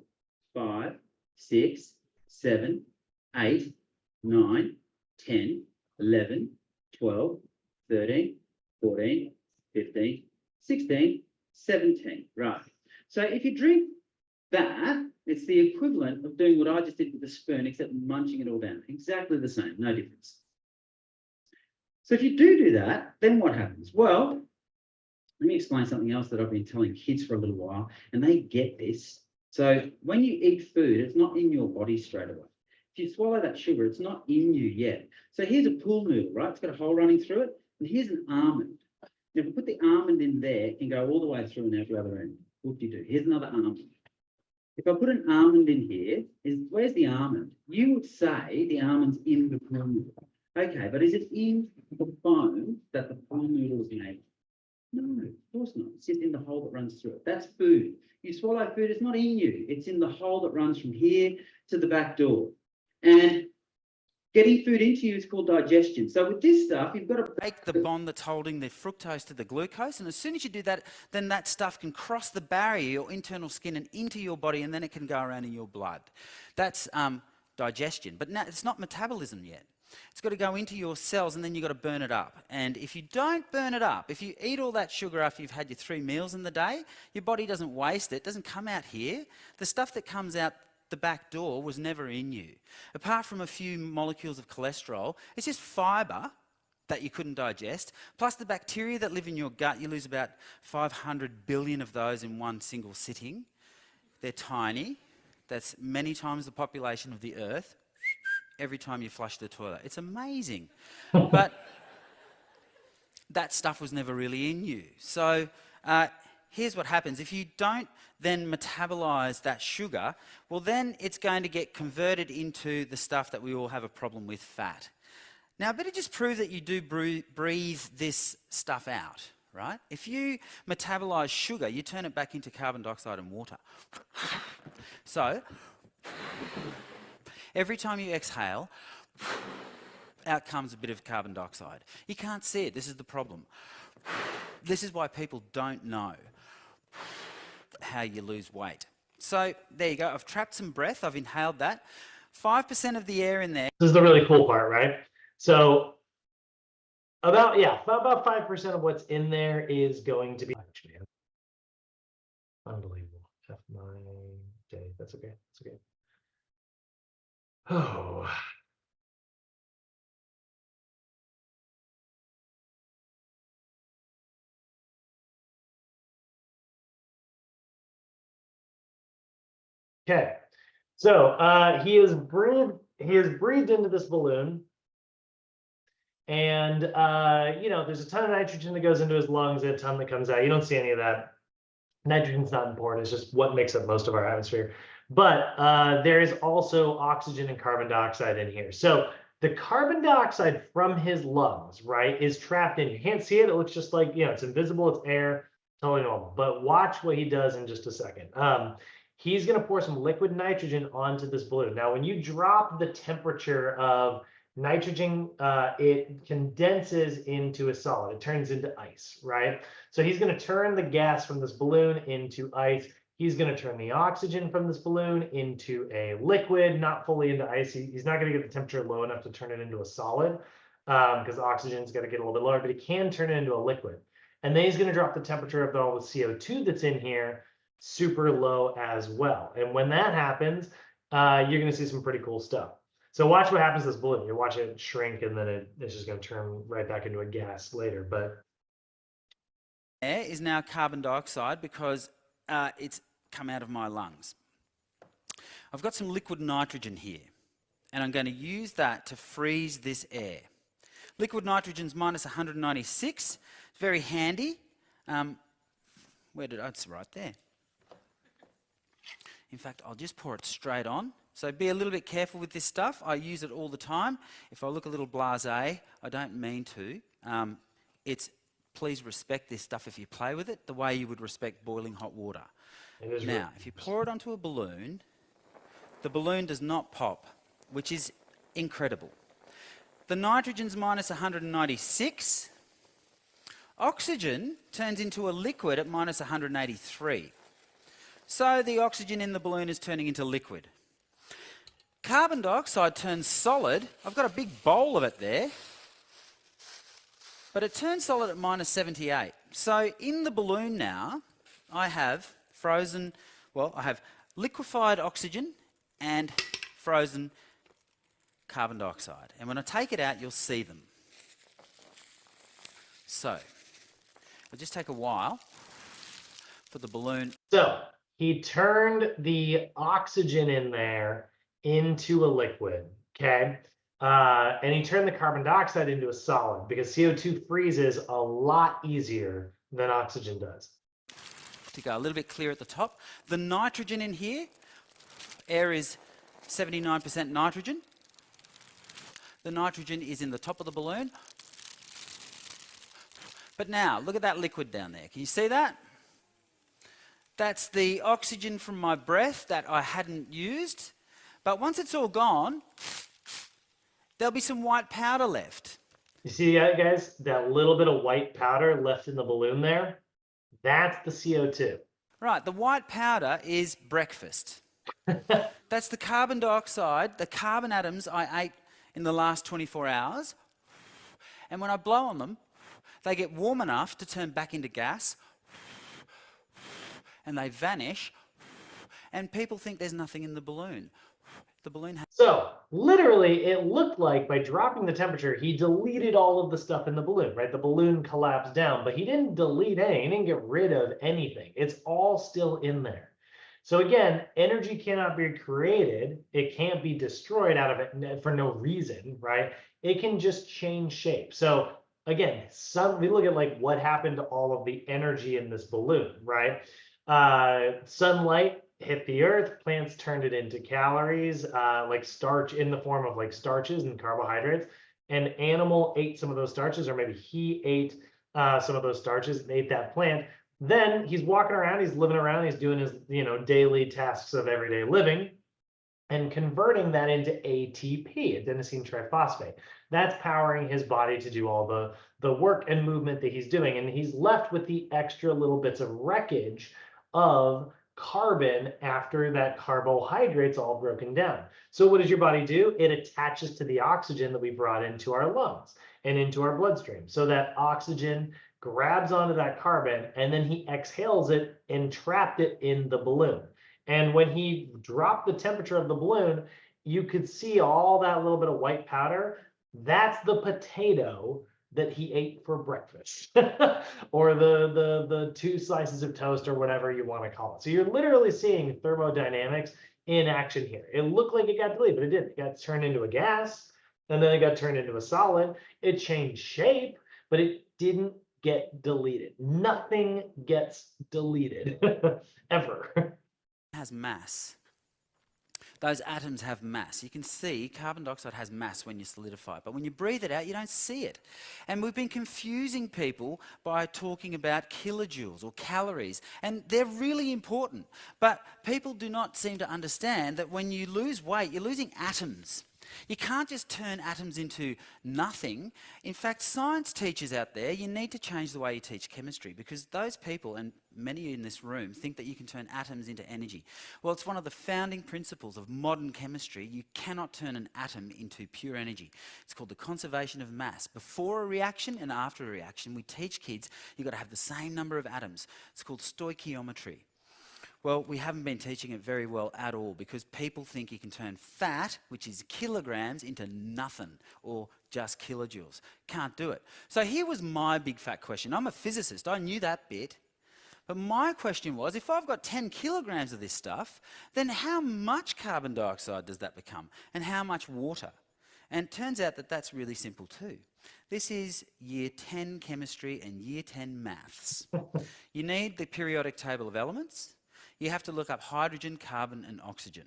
5, 6, 7, 8, 9, 10, 11, 12, 13, 14, 15, 16, 17. Right. So if you drink that, it's the equivalent of doing what I just did with the spoon, except munching it all down. Exactly the same, no difference. So if you do that, then what happens? Well, let me explain something else that I've been telling kids for a little while, and they get this. So when you eat food, it's not in your body straight away. If you swallow that sugar, it's not in you yet. So here's a pool noodle, right? It's got a hole running through it, and here's an almond. Now, if we put the almond in there, it can go all the way through and out the other end. Whoop-de-doo. Here's another almond. If I put an almond in here, where's the almond? You would say the almond's in the pool noodle. Okay, but is it in the foam that the pool noodle is made of? No, of course not. It's just in the hole that runs through it. That's food. You swallow food, it's not in you. It's in the hole that runs from here to the back door. And getting food into you is called digestion. So with this stuff, you've got to Break the bond that's holding the fructose to the glucose, and as soon as you do that, then that stuff can cross the barrier, your internal skin, and into your body, and then it can go around in your blood. That's digestion. But now it's not metabolism yet. It's got to go into your cells, and then you've got to burn it up. And if you don't burn it up, if you eat all that sugar after you've had your 3 meals in the day, your body doesn't waste it, doesn't come out here. The stuff that comes out the back door was never in you. Apart from a few molecules of cholesterol, it's just fibre that you couldn't digest, plus the bacteria that live in your gut. You lose about 500 billion of those in one single sitting. They're tiny. That's many times the population of the Earth. Every time you flush the toilet. It's amazing. But that stuff was never really in you. So here's what happens. If you don't then metabolize that sugar, well, then it's going to get converted into the stuff that we all have a problem with, fat. Now, I better just prove that you do breathe this stuff out, right? If you metabolize sugar, you turn it back into carbon dioxide and water. So every time you exhale, out comes a bit of carbon dioxide. You can't see it. This is the problem. This is why people don't know how you lose weight. So there you go. I've trapped some breath. I've inhaled that. 5% of the air in there. This is the really cool part, right? So about 5% of what's in there is going to be unbelievable. F9J. That's okay. That's okay. Oh. Okay. So he has breathed into this balloon. And there's a ton of nitrogen that goes into his lungs and a ton that comes out. You don't see any of that. Nitrogen's not important. It's just what makes up most of our atmosphere. But there is also oxygen and carbon dioxide in here. So the carbon dioxide from his lungs, right, is trapped in. You can't see it. It looks just like, it's invisible. It's air, totally normal. But watch what he does in just a second. He's going to pour some liquid nitrogen onto this balloon. Now, when you drop the temperature of nitrogen, it condenses into a solid. It turns into ice, right? So he's going to turn the gas from this balloon into ice. He's going to turn the oxygen from this balloon into a liquid, not fully into ice. He's not going to get the temperature low enough to turn it into a solid because oxygen's got to get a little bit lower, but he can turn it into a liquid. And then he's going to drop the temperature of all the CO2 that's in here super low as well. And when that happens, you're going to see some pretty cool stuff. So watch what happens to this balloon. You watch it shrink, and then it's just going to turn right back into a gas later. But air is now carbon dioxide because it's come out of my lungs. I've got some liquid nitrogen here, and I'm going to use that to freeze this air. Liquid nitrogen's minus 196. It's very handy. It's right there. In fact, I'll just pour it straight on. So be a little bit careful with this stuff. I use it all the time. If I look a little blasé, I don't mean to. Please respect this stuff if you play with it the way you would respect boiling hot water. Now, if you pour it onto a balloon, the balloon does not pop, which is incredible. The nitrogen's minus 196. Oxygen turns into a liquid at minus 183. So the oxygen in the balloon is turning into liquid. Carbon dioxide turns solid. I've got a big bowl of it there. But it turns solid at minus 78. So in the balloon now, I have liquefied oxygen and frozen carbon dioxide. And when I take it out, you'll see them. So it'll just take a while for the balloon. So he turned the oxygen in there into a liquid, okay? And he turned the carbon dioxide into a solid because CO2 freezes a lot easier than oxygen does. To go a little bit clear at the top, the nitrogen in here, air is 79% nitrogen. The nitrogen is in the top of the balloon. But now, look at that liquid down there. Can you see that? That's the oxygen from my breath that I hadn't used. But once it's all gone, there'll be some white powder left. You see that, guys? That little bit of white powder left in the balloon there? That's the CO2. Right, the white powder is breakfast. That's the carbon dioxide, the carbon atoms I ate in the last 24 hours. And when I blow on them, they get warm enough to turn back into gas. And they vanish. And people think there's nothing in the balloon. The balloon has... So literally, it looked like by dropping the temperature, he deleted all of the stuff in the balloon, right? The balloon collapsed down, but he didn't delete any. He didn't get rid of anything. It's all still in there. So again, energy cannot be created. It can't be destroyed out of it for no reason, right? It can just change shape. So again, we look at like what happened to all of the energy in this balloon, right? Sunlight hit the earth, plants turned it into calories, like starch in the form of like starches and carbohydrates. An animal ate some of those starches, or maybe he ate some of those starches and ate that plant. Then he's walking around, he's living around, he's doing his daily tasks of everyday living. and converting that into ATP, adenosine triphosphate. That's powering his body to do all the work and movement that he's doing. And he's left with the extra little bits of wreckage of carbon after that carbohydrate's all broken down. So what does your body do? It attaches to the oxygen that we brought into our lungs and into our bloodstream. So that oxygen grabs onto that carbon and then he exhales it and trapped it in the balloon. And when he dropped the temperature of the balloon, you could see all that little bit of white powder. That's the potato that he ate for breakfast or the 2 slices of toast or whatever you want to call it. So you're literally seeing thermodynamics in action here. It looked like it got deleted, but it didn't. It got turned into a gas and then it got turned into a solid. It changed shape, but it didn't get deleted. Nothing gets deleted ever. Has mass. Those atoms have mass. You can see carbon dioxide has mass when you solidify it, but when you breathe it out, you don't see it. And we've been confusing people by talking about kilojoules or calories, and they're really important. But people do not seem to understand that when you lose weight, you're losing atoms. You can't just turn atoms into nothing. In fact, science teachers out there, you need to change the way you teach chemistry, because those people, and many in this room, think that you can turn atoms into energy. Well, it's one of the founding principles of modern chemistry. You cannot turn an atom into pure energy. It's called the conservation of mass. Before a reaction and after a reaction, we teach kids you've got to have the same number of atoms. It's called stoichiometry. Well, we haven't been teaching it very well at all, because people think you can turn fat, which is kilograms, into nothing, or just kilojoules. Can't do it. So here was my big fat question. I'm a physicist, I knew that bit. But my question was, if I've got 10 kilograms of this stuff, then how much carbon dioxide does that become? And how much water? And it turns out that that's really simple too. This is year 10 chemistry and year 10 maths. You need the periodic table of elements. You have to look up hydrogen, carbon and oxygen.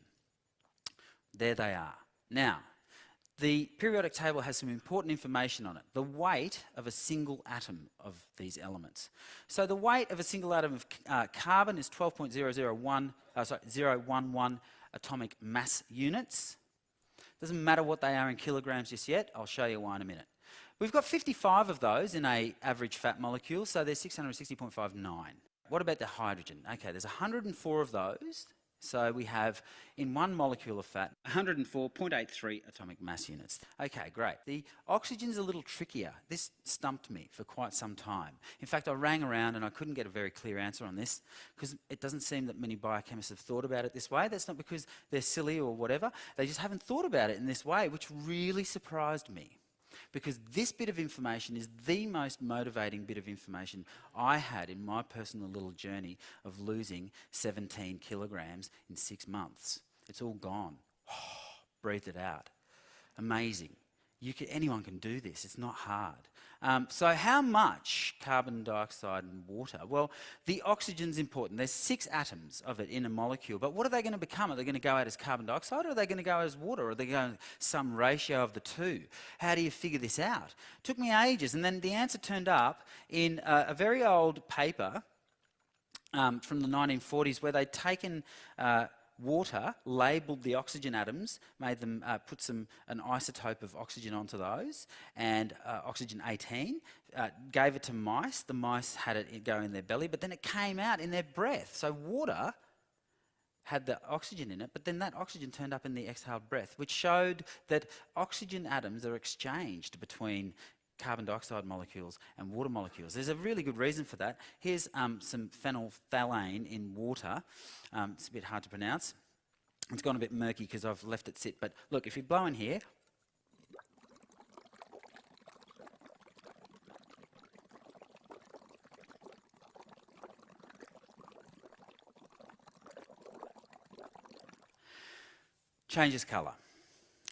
There they are. Now, the periodic table has some important information on it. The weight of a single atom of these elements. So the weight of a single atom of carbon is 0.011 atomic mass units. Doesn't matter what they are in kilograms just yet. I'll show you why in a minute. We've got 55 of those in an average fat molecule, so there's 660.59. What about the hydrogen? Okay, there's 104 of those. So we have, in one molecule of fat, 104.83 atomic mass units. Okay, great. The oxygen's a little trickier. This stumped me for quite some time. In fact, I rang around and I couldn't get a very clear answer on this, because it doesn't seem that many biochemists have thought about it this way. That's not because they're silly or whatever. They just haven't thought about it in this way, which really surprised me. Because this bit of information is the most motivating bit of information I had in my personal little journey of losing 17 kilograms in 6 months. It's all gone. Breathed it out. Amazing. Anyone can do this. It's not hard. So how much carbon dioxide and water? Well, the oxygen's important. There's 6 atoms of it in a molecule. But what are they going to become? Are they going to go out as carbon dioxide, or are they going to go out as water? Or are they going some ratio of the two? How do you figure this out? It took me ages. And then the answer turned up in a very old paper from the 1940s, where they'd taken water, labelled the oxygen atoms, made them put an isotope of oxygen onto those, and oxygen 18, gave it to mice. The mice had it go in their belly, but then it came out in their breath. So water had the oxygen in it, but then that oxygen turned up in the exhaled breath, which showed that oxygen atoms are exchanged between carbon dioxide molecules and water molecules. There's a really good reason for that. Here's some phenolphthalein in water. It's a bit hard to pronounce. It's gone a bit murky because I've left it sit. But look, if you blow in here, changes colour.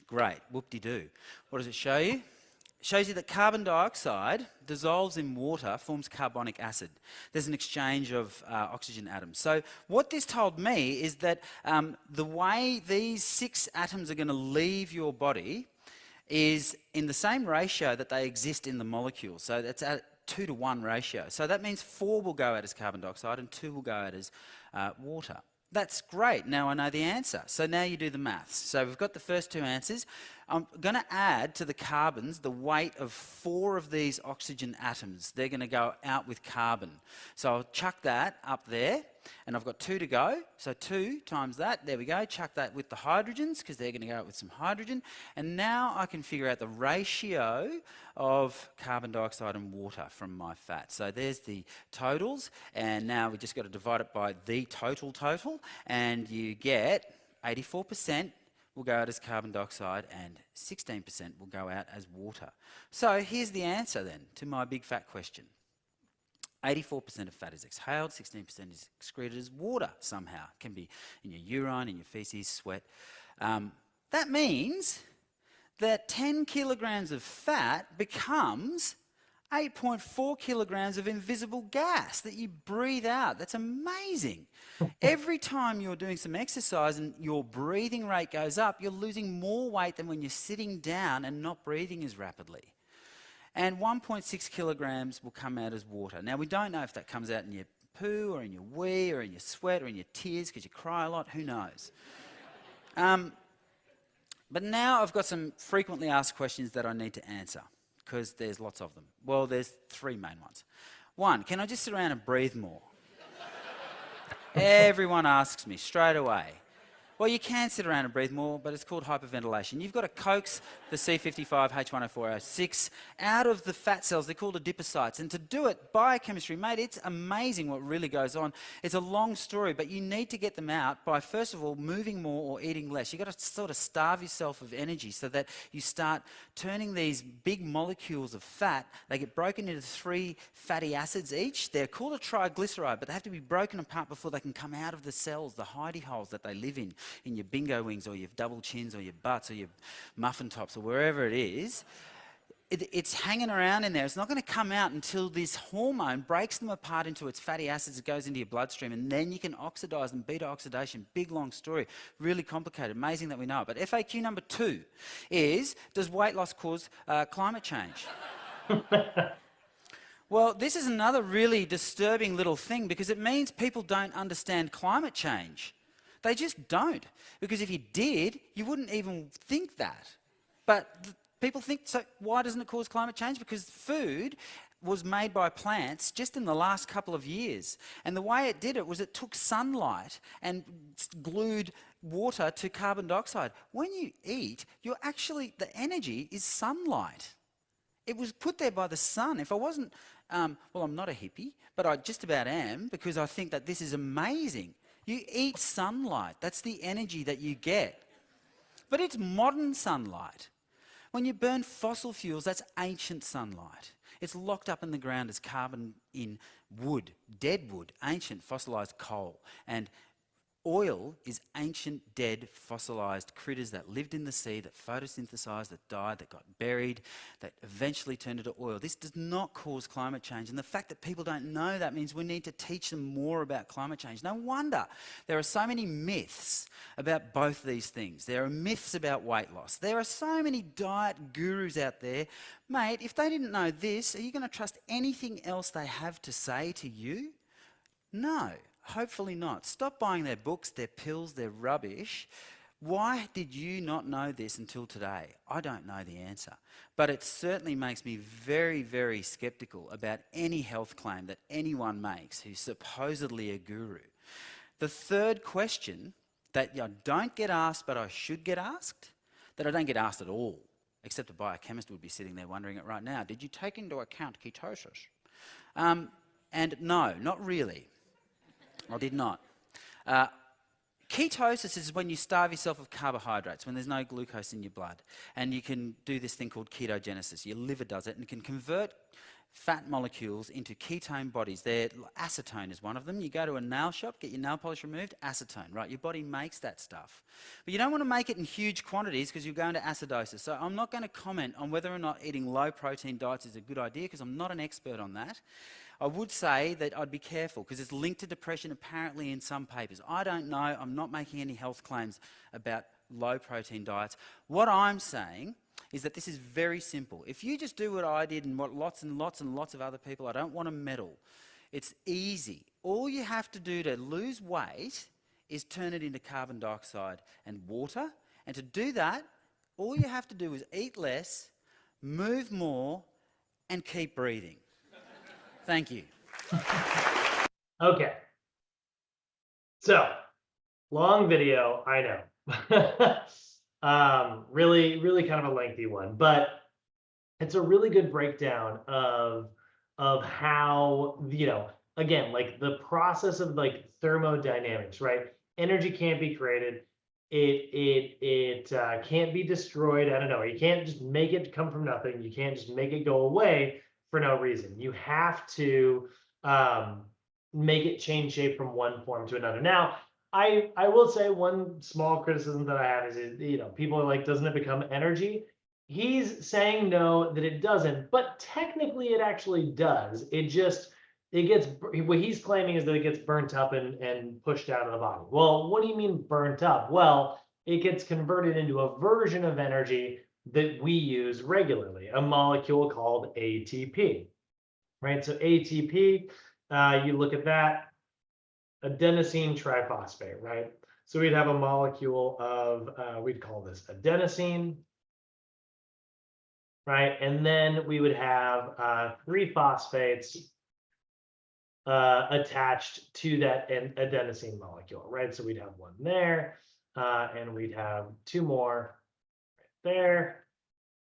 Great, whoop-de-doo. What does it show you? Shows you that carbon dioxide dissolves in water, forms carbonic acid. There's an exchange of oxygen atoms. So what this told me is that the way these 6 atoms are going to leave your body is in the same ratio that they exist in the molecule. So that's at 2-to-1 ratio. So that means 4 will go out as carbon dioxide and 2 will go out as water. That's great. Now I know the answer. So now you do the maths. So we've got the first two answers. I'm going to add to the carbons the weight of 4 of these oxygen atoms. They're going to go out with carbon. So I'll chuck that up there, and I've got 2 to go. So 2 times that, there we go. Chuck that with the hydrogens, because they're going to go out with some hydrogen. And now I can figure out the ratio of carbon dioxide and water from my fat. So there's the totals, and now we just got to divide it by the total, and you get 84% will go out as carbon dioxide and 16% will go out as water. So here's the answer then to my big fat question. 84% of fat is exhaled, 16% is excreted as water somehow. It can be in your urine, in your feces, sweat. That means that 10 kilograms of fat becomes 8.4 kilograms of invisible gas that you breathe out. That's amazing. Every time you're doing some exercise and your breathing rate goes up, you're losing more weight than when you're sitting down and not breathing as rapidly. And 1.6 kilograms will come out as water. Now, we don't know if that comes out in your poo or in your wee or in your sweat or in your tears because you cry a lot. Who knows? But now I've got some frequently asked questions that I need to answer, because there's lots of them. Well, there's 3 main ones. 1, can I just sit around and breathe more? Everyone asks me straight away. Well, you can sit around and breathe more, but it's called hyperventilation. You've got to coax the C55 H1O406 out of the fat cells. They're called adipocytes. And to do it, biochemistry, mate, it's amazing what really goes on. It's a long story, but you need to get them out by, first of all, moving more or eating less. You've got to sort of starve yourself of energy so that you start turning these big molecules of fat. They get broken into 3 fatty acids each. They're called a triglyceride, but they have to be broken apart before they can come out of the cells, the hidey holes that they live in your bingo wings or your double chins or your butts or your muffin tops or wherever it is. It's hanging around in there. It's not going to come out until this hormone breaks them apart into its fatty acids. It goes into your bloodstream, and then you can oxidize them. Beta oxidation, big long story, really complicated. Amazing that we know it. But FAQ number 2 is, does weight loss cause climate change? Well, this is another really disturbing little thing, because it means people don't understand climate change. They just don't. Because if you did, you wouldn't even think that. But people think, so why doesn't it cause climate change? Because food was made by plants just in the last couple of years. And the way it did it was it took sunlight and glued water to carbon dioxide. When you eat, you're actually, the energy is sunlight. It was put there by the sun. If I wasn't, well, I'm not a hippie, but I just about am, because I think that this is amazing. You eat sunlight. That's the energy that you get. But it's modern sunlight. When you burn fossil fuels, that's ancient sunlight. It's locked up in the ground as carbon in wood, dead wood, ancient fossilised coal. And oil is ancient, dead, fossilised critters that lived in the sea, that photosynthesised, that died, that got buried, that eventually turned into oil. This does not cause climate change. And the fact that people don't know that means we need to teach them more about climate change. No wonder there are so many myths about both these things. There are myths about weight loss. There are so many diet gurus out there. Mate, if they didn't know this, are you going to trust anything else they have to say to you? No. Hopefully not. Stop buying their books, their pills, their rubbish. Why did you not know this until today? I don't know the answer. But it certainly makes me very, very sceptical about any health claim that anyone makes who's supposedly a guru. The third question that I don't get asked but I should get asked, that I don't get asked at all, except a biochemist would be sitting there wondering it right now, did you take into account ketosis? And no, not really. I did not. Ketosis is when you starve yourself of carbohydrates, when there's no glucose in your blood. And you can do this thing called ketogenesis. Your liver does it and can convert fat molecules into ketone bodies. Acetone is one of them. You go to a nail shop, get your nail polish removed, acetone, right? Your body makes that stuff. But you don't want to make it in huge quantities because you're going to acidosis. So I'm not going to comment on whether or not eating low protein diets is a good idea, because I'm not an expert on that. I would say that I'd be careful because it's linked to depression apparently in some papers. I don't know. I'm not making any health claims about low protein diets. What I'm saying is that this is very simple. If you just do what I did and what lots and lots and lots of other people, I don't want to meddle. It's easy. All you have to do to lose weight is turn it into carbon dioxide and water. And to do that, all you have to do is eat less, move more, and keep breathing. Thank you. Okay. So, long video, I know. Really kind of a lengthy one, but it's a really good breakdown of how, again, like the process of like thermodynamics, right? Energy can't be created. It can't be destroyed. I don't know. You can't just make it come from nothing. You can't just make it go away for no reason. You have to make it change shape from one form to another. Now, I will say one small criticism that I have is, people are like, doesn't it become energy? He's saying no, that it doesn't, but technically it actually does. What he's claiming is that it gets burnt up and pushed out of the body. Well, what do you mean burnt up? Well, it gets converted into a version of energy that we use regularly, a molecule called ATP, right? So ATP, you look at that, adenosine triphosphate, right? So we'd have a molecule of, we'd call this adenosine, right? And then we would have 3 phosphates attached to that adenosine molecule, right? So we'd have one there, and we'd have 2 more right there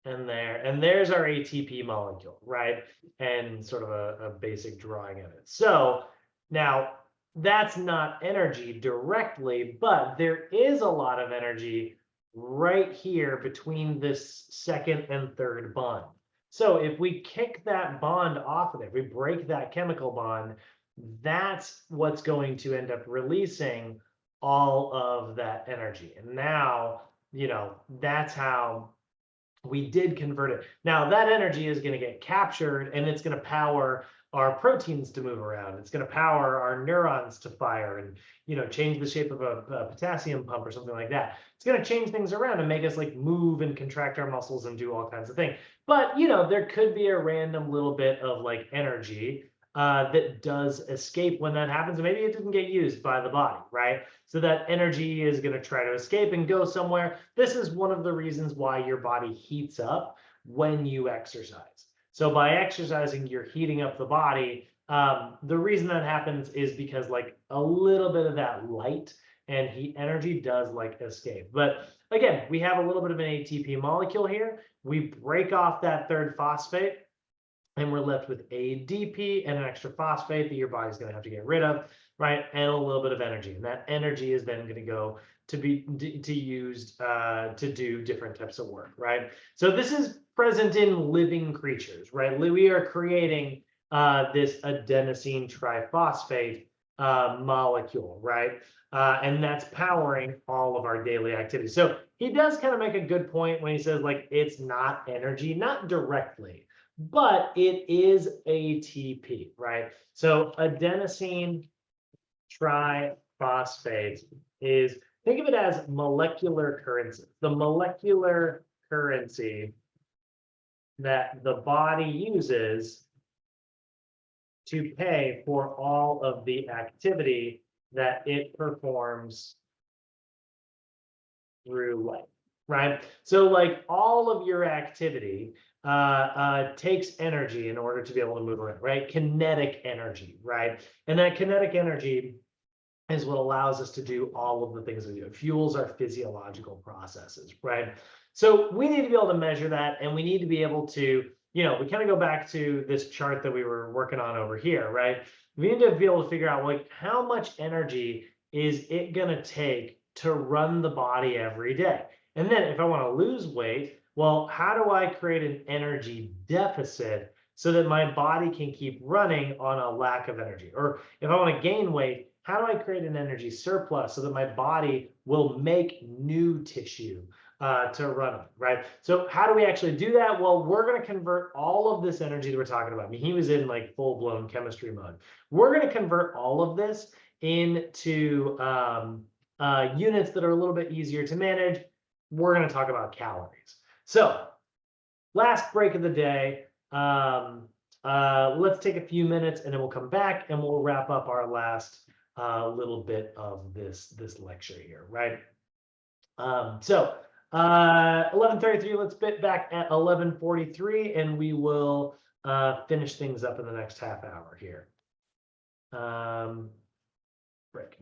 and there. And there's our ATP molecule, right? And sort of a basic drawing of it. So now that's not energy directly, but there is a lot of energy right here between this second and third bond. So if we kick that bond off of it, if we break that chemical bond, that's what's going to end up releasing all of that energy. And now, that's how we did convert it. Now that energy is going to get captured and it's going to power our proteins to move around. It's going to power our neurons to fire and, change the shape of a potassium pump or something like that. It's going to change things around and make us like move and contract our muscles and do all kinds of things. But, there could be a random little bit of like energy that does escape when that happens. And maybe it didn't get used by the body, right? So that energy is going to try to escape and go somewhere. This is one of the reasons why your body heats up when you exercise. So by exercising, you're heating up the body. The reason that happens is because like a little bit of that light and heat energy does like escape. But again, we have a little bit of an ATP molecule here. We break off that 3rd phosphate and we're left with ADP and an extra phosphate that your body's going to have to get rid of, right? And a little bit of energy. And that energy is then going to go to be used to do different types of work, right? So this is present in living creatures, right? We are creating this adenosine triphosphate molecule, right? And that's powering all of our daily activities. So he does kind of make a good point when he says like, it's not energy, not directly, but it is ATP, right? So adenosine triphosphate is, think of it as molecular currency. The molecular currency that the body uses to pay for all of the activity that it performs through life, right? So like all of your activity takes energy in order to be able to move around, right? Kinetic energy, right? And that kinetic energy is what allows us to do all of the things we do. It fuels our physiological processes, right? So we need to be able to measure that, and we need to be able to, we kind of go back to this chart that we were working on over here, right? We need to be able to figure out like how much energy is it going to take to run the body every day. And then if I want to lose weight, well, how do I create an energy deficit so that my body can keep running on a lack of energy? Or if I want to gain weight, how do I create an energy surplus so that my body will make new tissue to run on, right? So how do we actually do that? Well, we're going to convert all of this energy that we're talking about. I mean, he was in like full-blown chemistry mode. We're going to convert all of this into units that are a little bit easier to manage. We're going to talk about calories. So last break of the day. Let's take a few minutes and then we'll come back and we'll wrap up our last a little bit of this lecture here, right? 11:33. Let's bit back at 11:43, and we will finish things up in the next half hour here. Break.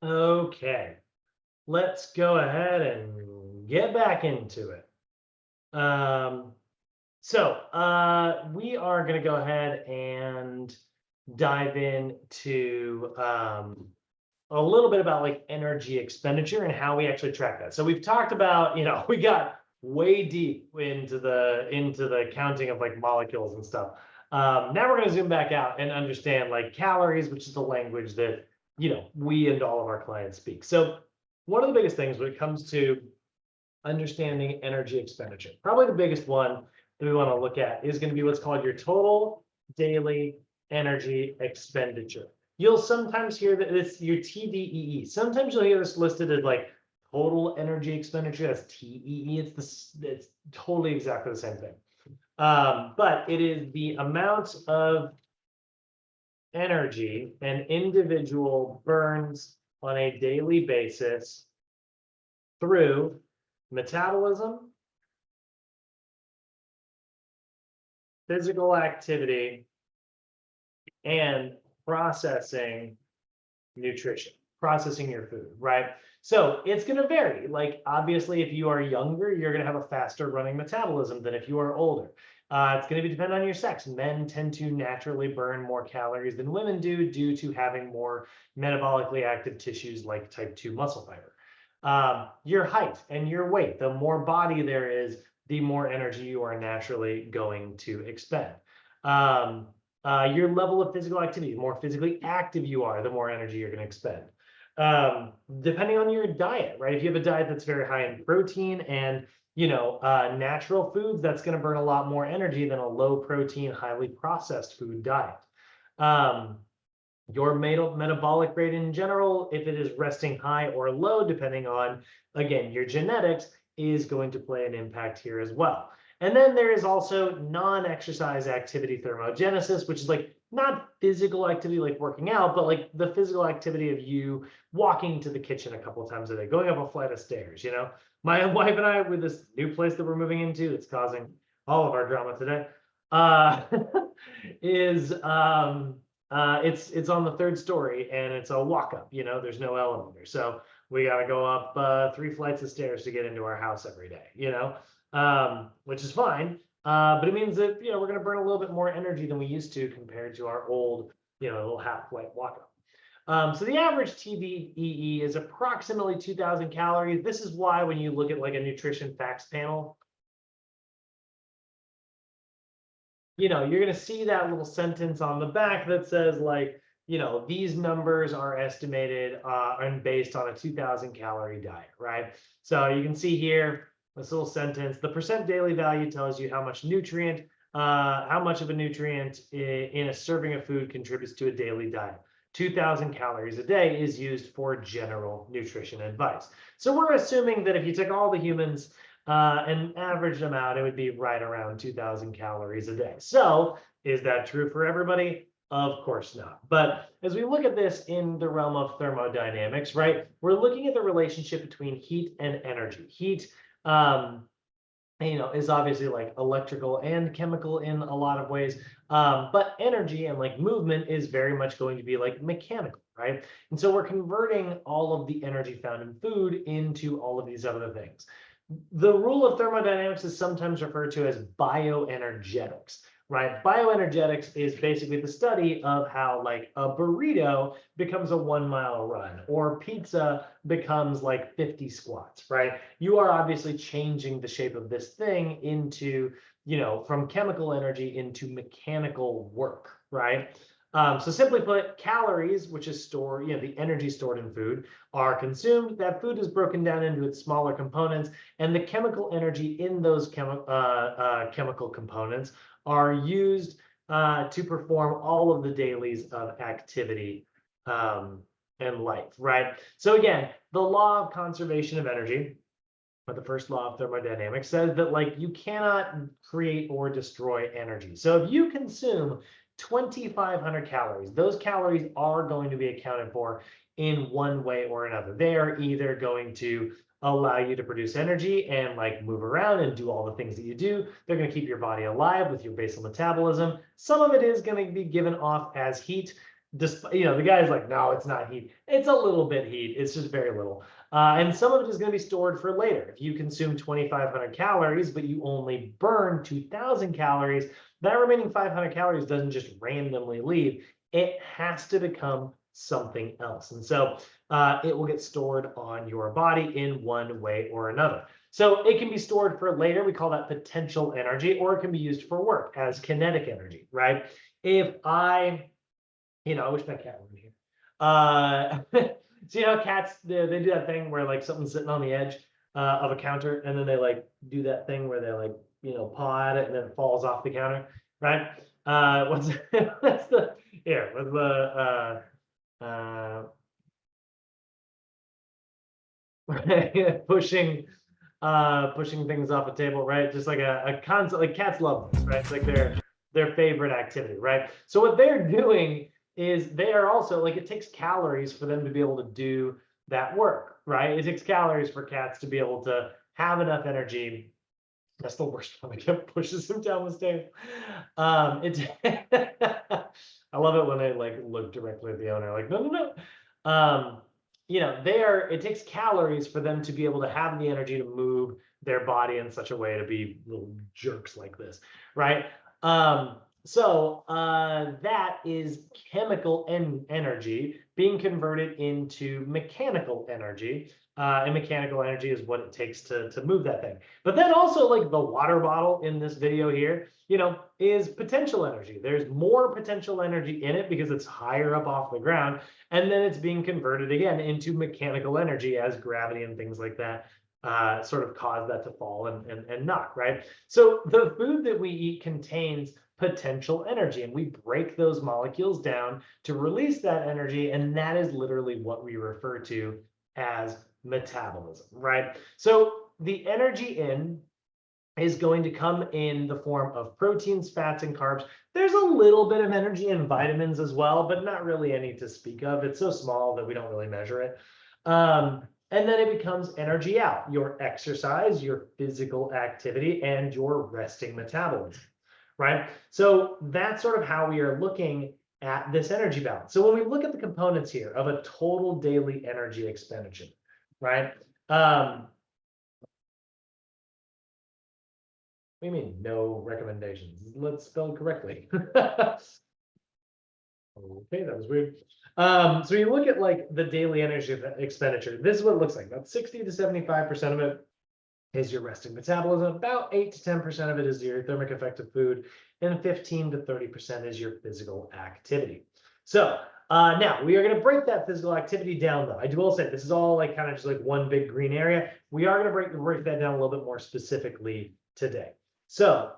Okay, let's go ahead and get back into it. We are going to go ahead and dive into a little bit about like energy expenditure and how we actually track that. So we've talked about, we got way deep into the counting of like molecules and stuff. Now we're going to zoom back out and understand like calories, which is the language that, we and all of our clients speak. So one of the biggest things when it comes to understanding energy expenditure, probably the biggest one that we want to look at is going to be what's called your total daily energy expenditure. You'll sometimes hear that it's your TDEE. Sometimes you'll hear this listed as like total energy expenditure. That's TEE. It's totally exactly the same thing. But it is the amount of energy an individual burns on a daily basis through metabolism, physical activity, and processing nutrition, processing your food, right? So it's going to vary. Like, obviously, if you are younger, you're going to have a faster running metabolism than if you are older. It's going to be dependent on your sex. Men tend to naturally burn more calories than women do due to having more metabolically active tissues like type 2 muscle fiber. Your height and your weight, the more body there is, the more energy you are naturally going to expend. Your level of physical activity, the more physically active you are, the more energy you're going to expend. Depending on your diet, right? If you have a diet that's very high in protein and natural foods, that's going to burn a lot more energy than a low protein, highly processed food diet. Your metabolic rate in general, if it is resting high or low, depending on, again, your genetics, is going to play an impact here as well. And then there is also non-exercise activity thermogenesis, which is like not physical activity like working out, but like the physical activity of you walking to the kitchen a couple of times a day, going up a flight of stairs. My wife and I, with this new place that we're moving into, it's causing all of our drama today, it's on the third story and it's a walk up. There's no elevator, so we got to go up 3 flights of stairs to get into our house every day. Which is fine. But it means that, we're going to burn a little bit more energy than we used to compared to our old, little half-flight walk-up. So the average TDEE is approximately 2,000 calories. This is why when you look at like a nutrition facts panel, you're going to see that little sentence on the back that says like, these numbers are estimated and based on a 2,000 calorie diet, right? So you can see here, this little sentence, the percent daily value tells you how much nutrient, how much of a nutrient in a serving of food contributes to a daily diet. 2,000 calories a day is used for general nutrition advice. So we're assuming that if you took all the humans and averaged them out, it would be right around 2,000 calories a day. So is that true for everybody? Of course not. But as we look at this in the realm of thermodynamics, right, we're looking at the relationship between heat and energy. Heat is obviously like electrical and chemical in a lot of ways, but energy and like movement is very much going to be like mechanical, right? And so we're converting all of the energy found in food into all of these other things. The rule of thermodynamics is sometimes referred to as bioenergetics, right? Bioenergetics is basically the study of how like a burrito becomes a 1-mile run or pizza becomes like 50 squats, right? You are obviously changing the shape of this thing into, from chemical energy into mechanical work, right? So simply put, calories, which is stored, the energy stored in food, are consumed. That food is broken down into its smaller components, and the chemical energy in those chemical components are used to perform all of the dailies of activity and life, right? So again, the law of conservation of energy, or the first law of thermodynamics, says that like you cannot create or destroy energy. So if you consume 2,500 calories, those calories are going to be accounted for in one way or another. They are either going to allow you to produce energy and like move around and do all the things that you do. They're going to keep your body alive with your basal metabolism. Some of it is going to be given off as heat. despite, the guy's like, no, it's not heat. It's a little bit heat. It's just very little. And some of it is going to be stored for later. If you consume 2,500 calories, but you only burn 2,000 calories, that remaining 500 calories doesn't just randomly leave. It has to become something else. And so it will get stored on your body in one way or another. So it can be stored for later. We call that potential energy, or it can be used for work as kinetic energy, right? If I wish my cat were here. So cats, they do that thing where like something's sitting on the edge of a counter, and then they like do that thing where they like, paw at it and then it falls off the counter, right? What's what's the here? What's the pushing things off a table, right? Just like a concept, like cats love this, right? It's like their favorite activity, right? So what they're doing is they are also like, it takes calories for them to be able to do that work, right? It takes calories for cats to be able to have enough energy. That's the worst one. It pushes them down the stairs. I love it when they like look directly at the owner, like, no. It takes calories for them to be able to have the energy to move their body in such a way to be little jerks like this, right? So that is chemical energy being converted into mechanical energy. And mechanical energy is what it takes to move that thing. But then also like the water bottle in this video here, is potential energy. There's more potential energy in it because it's higher up off the ground. And then it's being converted again into mechanical energy as gravity and things like that sort of cause that to fall and knock, right? So the food that we eat contains potential energy, and we break those molecules down to release that energy, and that is literally what we refer to as metabolism, right? So the energy in is going to come in the form of proteins, fats, and carbs. There's a little bit of energy in vitamins as well, but not really any to speak of. It's so small that we don't really measure it. And then it becomes energy out, your exercise, your physical activity, and your resting metabolism, right? So that's sort of how we are looking at this energy balance. So when we look at the components here of a total daily energy expenditure, right? What do you mean, no recommendations? Let's spell correctly. Okay, that was weird. So you look at like the daily energy expenditure. This is what it looks like. About 60 to 75% of it is your resting metabolism. About 8 to 10% of it is your thermic effect of food, and 15 to 30% is your physical activity. So now we are going to break that physical activity down, though. I will say this is all like kind of just like one big green area. We are going to break that down a little bit more specifically today. So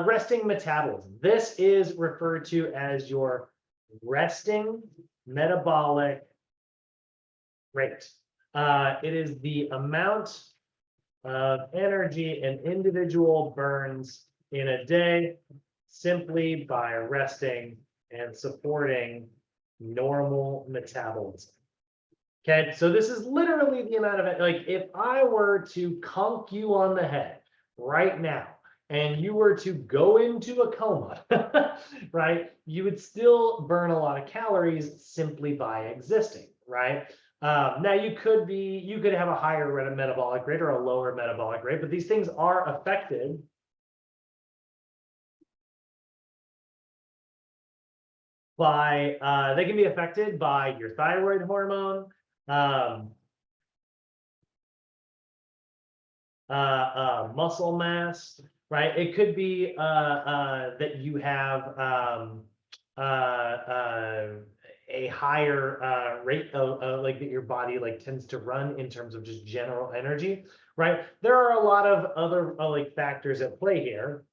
resting metabolism. This is referred to as your resting metabolic rate. It is the amount of energy an individual burns in a day simply by resting and supporting normal metabolism. Okay, so this is literally the amount of it. Like if I were to conk you on the head right now, and you were to go into a coma, right, you would still burn a lot of calories simply by existing, right? Now you could have a higher metabolic rate or a lower metabolic rate, but these things are affected by, they can be affected by your thyroid hormone, muscle mass, right? It could be that you have a higher rate of like that your body like tends to run in terms of just general energy, right? There are a lot of other like factors at play here.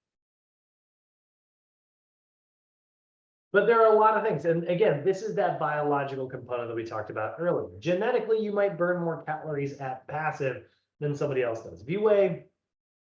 But there are a lot of things. And again, this is that biological component that we talked about earlier. Genetically, you might burn more calories at passive than somebody else does. If you weigh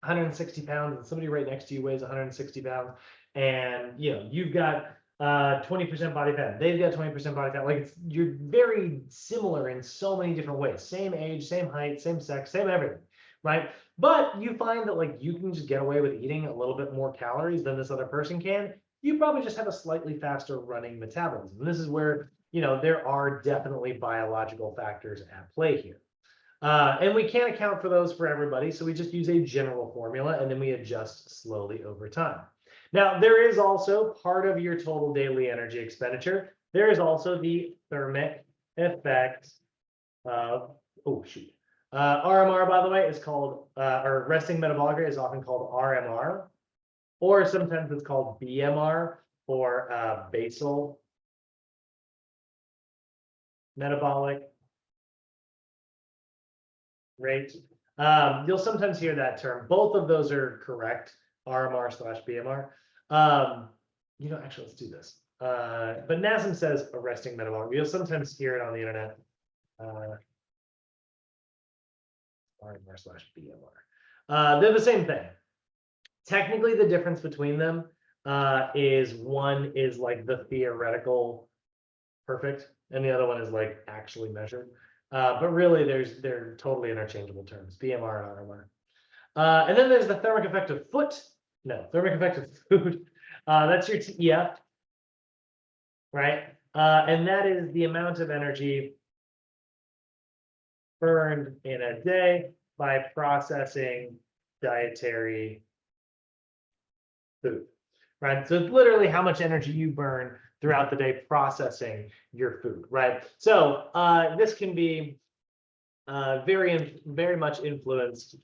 160 pounds and somebody right next to you weighs 160 pounds, and you've got 20% body fat, they've got 20% body fat, like you're very similar in so many different ways. Same age, same height, same sex, same everything, right? But you find that like you can just get away with eating a little bit more calories than this other person can, you probably just have a slightly faster running metabolism. And this is where, you know, there are definitely biological factors at play here. And we can't account for those for everybody, so we just use a general formula and then we adjust slowly over time. Now, there is also part of your total daily energy expenditure. There is also the thermic effect of, RMR, by the way, is called, or resting metabolic rate is often called RMR, or sometimes it's called BMR, or basal metabolic rate. You'll sometimes hear that term. Both of those are correct, RMR/BMR. Actually, let's do this. But NASM says a resting metabolic. You'll sometimes hear it on the internet. RMR/BMR. They're the same thing. Technically, the difference between them is one is like the theoretical perfect, and the other one is like actually measured. But really, they're totally interchangeable terms, BMR and RMR. And then there's the thermic effect of thermic effect of food. That's your TEF, right? And that is the amount of energy burned in a day by processing dietary food, right? So it's literally how much energy you burn throughout the day processing your food, right? So this can be very much influenced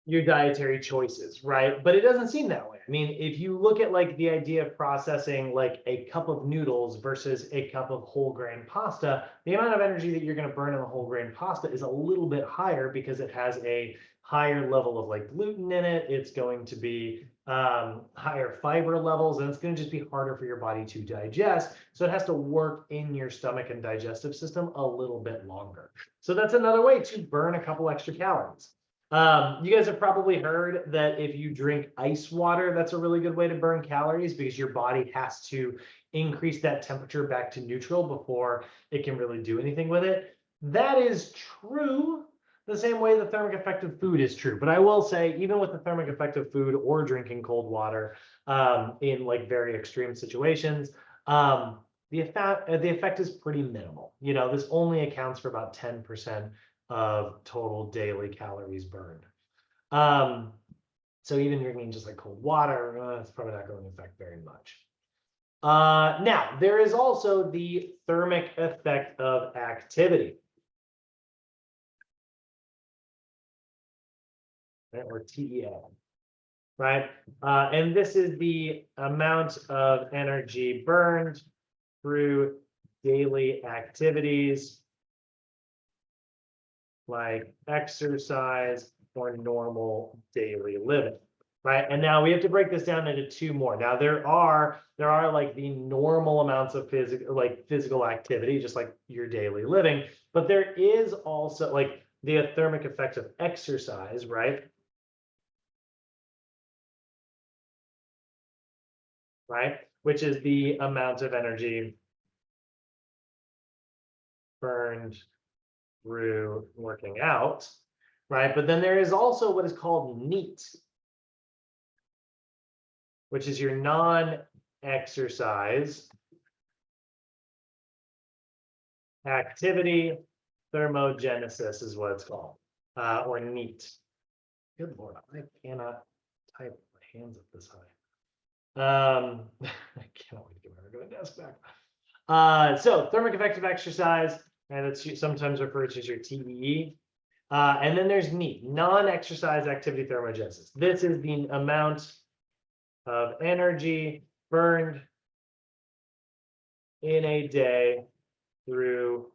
your dietary choices, right? But it doesn't seem that way. I mean, if you look at like the idea of processing like a cup of noodles versus a cup of whole grain pasta, the amount of energy that you're going to burn in the whole grain pasta is a little bit higher because it has a higher level of like gluten in it. It's going to be higher fiber levels, and it's going to just be harder for your body to digest. So it has to work in your stomach and digestive system a little bit longer. So that's another way to burn a couple extra calories. You guys have probably heard that if you drink ice water, that's a really good way to burn calories because your body has to increase that temperature back to neutral before it can really do anything with it. That is true the same way the thermic effect of food is true. But I will say, even with the thermic effect of food or drinking cold water in like very extreme situations, the effect is pretty minimal. You know, this only accounts for about 10% of total daily calories burned. So even drinking just like cold water, it's probably not going to affect very much. Now, there is also the thermic effect of activity, or TEL, right? And this is the amount of energy burned through daily activities like exercise or normal daily living, right? And now we have to break this down into two more. Now there are like the normal amounts of physical activity, just like your daily living, but there is also like the thermic effect of exercise, right? Right, which is the amount of energy burned through working out, right? But then there is also what is called NEAT, which is your non-exercise activity thermogenesis is what it's called, or NEAT. Good Lord, I cannot type my hands up this high. I cannot wait to get my desk back. So thermic effect of exercise, and it's sometimes referred to as your TEE. And then there's NEAT, non-exercise activity thermogenesis. This is the amount of energy burned in a day through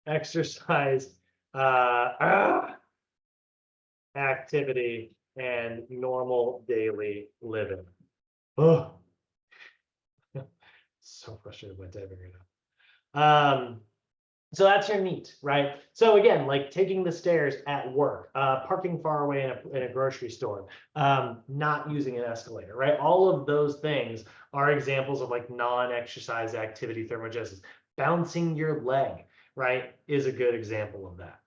exercise activity and normal daily living. Oh, so frustrated with typing right now. So that's your NEAT, right? So again, like taking the stairs at work, parking far away in a grocery store, not using an escalator, right? All of those things are examples of like non-exercise activity thermogenesis. Bouncing your leg, right, is a good example of that.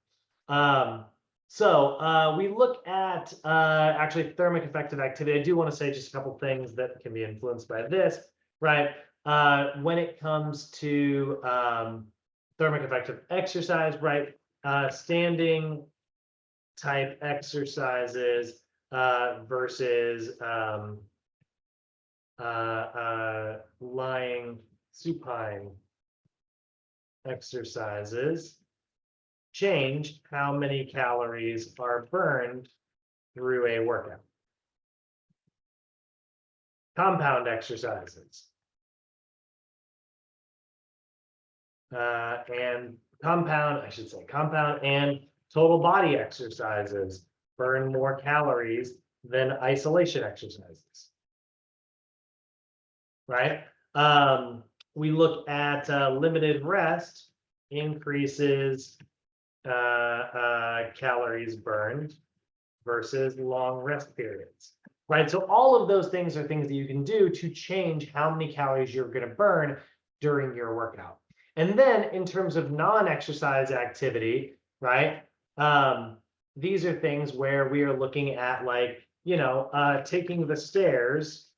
We look at actually thermic effective activity. I do want to say just a couple things that can be influenced by this, right? When it comes to thermic effective exercise, right? Standing type exercises versus lying supine exercises change how many calories are burned through a workout. Compound exercises and compound and total body exercises burn more calories than isolation exercises, right? We look at limited rest increases calories burned versus long rest periods, right? So all of those things are things that you can do to change how many calories you're going to burn during your workout. And then in terms of non-exercise activity, right? These are things where we are looking at, like, taking the stairs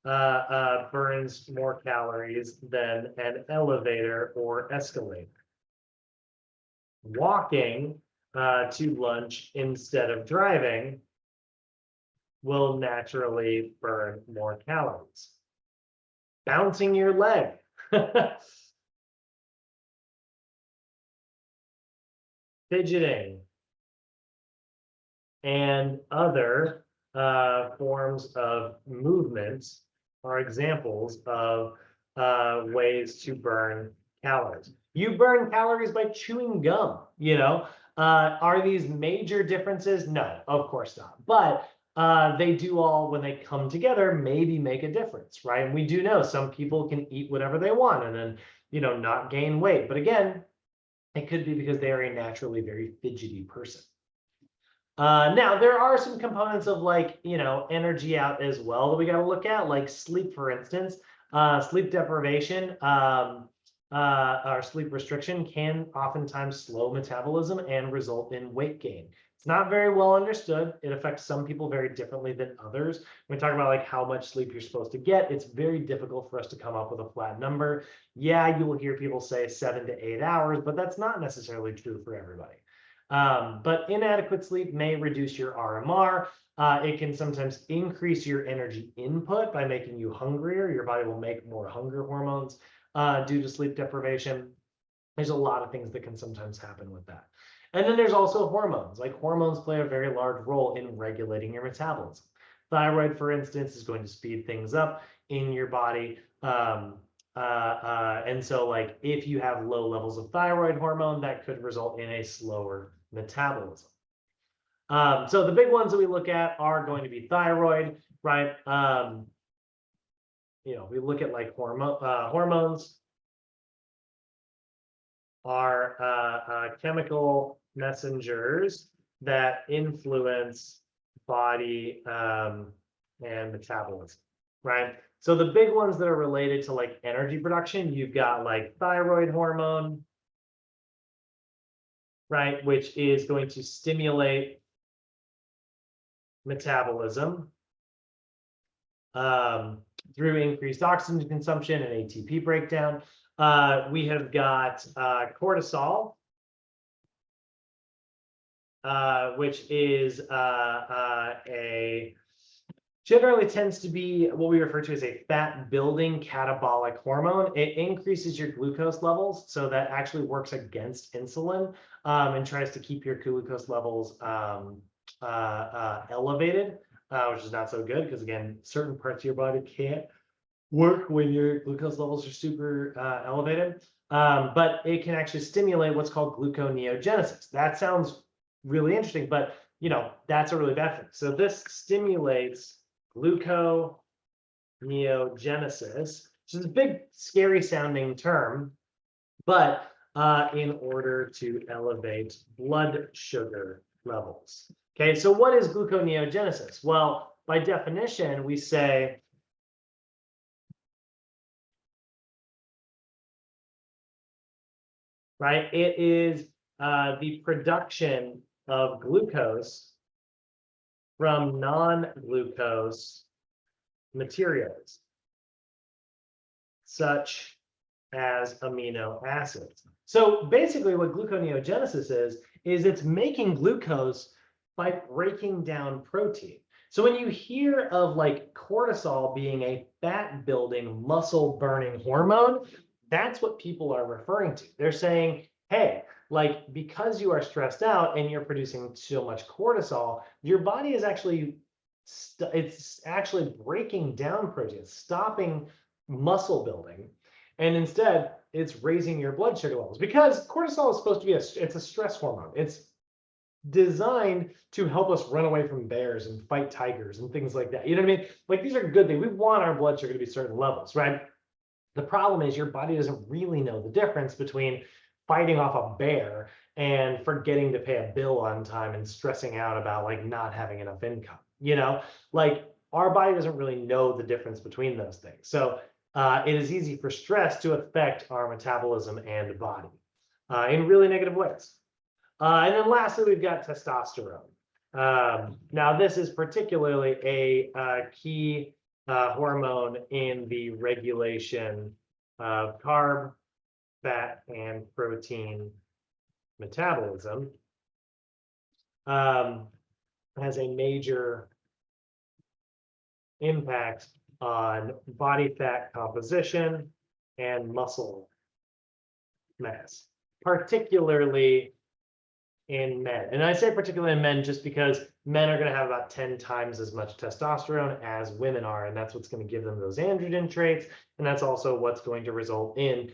burns more calories than an elevator or escalator. Walking to lunch instead of driving will naturally burn more calories. Bouncing your leg. Fidgeting and other forms of movement are examples of ways to burn calories. You burn calories by chewing gum, Are these major differences? No, of course not. But they do all, when they come together, maybe make a difference, right? And we do know some people can eat whatever they want and then, not gain weight. But again, it could be because they are a naturally very fidgety person. Now, there are some components of, like, energy out as well that we got to look at, like sleep, for instance. Sleep deprivation or sleep restriction can oftentimes slow metabolism and result in weight gain. It's not very well understood. It affects some people very differently than others. When we talk about like how much sleep you're supposed to get, it's very difficult for us to come up with a flat number. Yeah, you will hear people say 7 to 8 hours, but that's not necessarily true for everybody. But inadequate sleep may reduce your RMR. It can sometimes increase your energy input by making you hungrier. Your body will make more hunger hormones due to sleep deprivation. There's a lot of things that can sometimes happen with that. And then there's also hormones. Like, hormones play a very large role in regulating your metabolism. Thyroid, for instance, is going to speed things up in your body. And so, like, if you have low levels of thyroid hormone, that could result in a slower metabolism. So the big ones that we look at are going to be thyroid, right? We look at like hormones are chemical messengers that influence body and metabolism, right? So the big ones that are related to like energy production, you've got like thyroid hormone, right, which is going to stimulate metabolism through increased oxygen consumption and ATP breakdown. We have got cortisol, which is generally tends to be what we refer to as a fat building catabolic hormone. It increases your glucose levels, so that actually works against insulin and tries to keep your glucose levels elevated, which is not so good because, again, certain parts of your body can't work when your glucose levels are super elevated. But it can actually stimulate what's called gluconeogenesis. That sounds really interesting, but that's a really bad thing. So this stimulates gluconeogenesis, which is a big, scary sounding term, but in order to elevate blood sugar levels. Okay, so what is gluconeogenesis? Well, by definition, we say right? It is the production of glucose from non-glucose materials, such as amino acids. So basically what gluconeogenesis is it's making glucose by breaking down protein. So when you hear of like cortisol being a fat building, muscle burning hormone, that's what people are referring to. They're saying, hey, like because you are stressed out and you're producing so much cortisol, your body is actually it's actually breaking down proteins, stopping muscle building, and instead it's raising your blood sugar levels because cortisol is supposed to be it's a stress hormone. It's designed to help us run away from bears and fight tigers and things like that. You know what I mean? Like these are good things. We want our blood sugar to be certain levels, right? The problem is your body doesn't really know the difference between fighting off a bear and forgetting to pay a bill on time and stressing out about like not having enough income. You know, like our body doesn't really know the difference between those things. So it is easy for stress to affect our metabolism and body in really negative ways. And then lastly, we've got testosterone. Now, this is particularly a key hormone in the regulation of carb, fat, and protein metabolism. Has a major impact on body fat composition and muscle mass, particularly in men. And I say particularly in men just because men are going to have about 10 times as much testosterone as women are, and that's what's going to give them those androgen traits, and that's also what's going to result in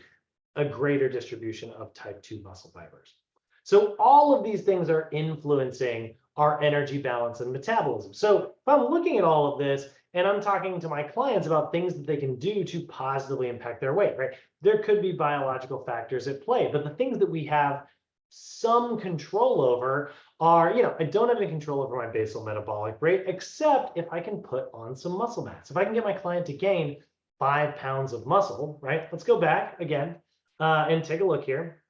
a greater distribution of type 2 muscle fibers. So all of these things are influencing our energy balance and metabolism. So if I'm looking at all of this and I'm talking to my clients about things that they can do to positively impact their weight, right? There could be biological factors at play, but the things that we have some control over are, you know, I don't have any control over my basal metabolic rate, except if I can put on some muscle mass. If I can get my client to gain 5 pounds of muscle, right? Let's go back again and take a look here.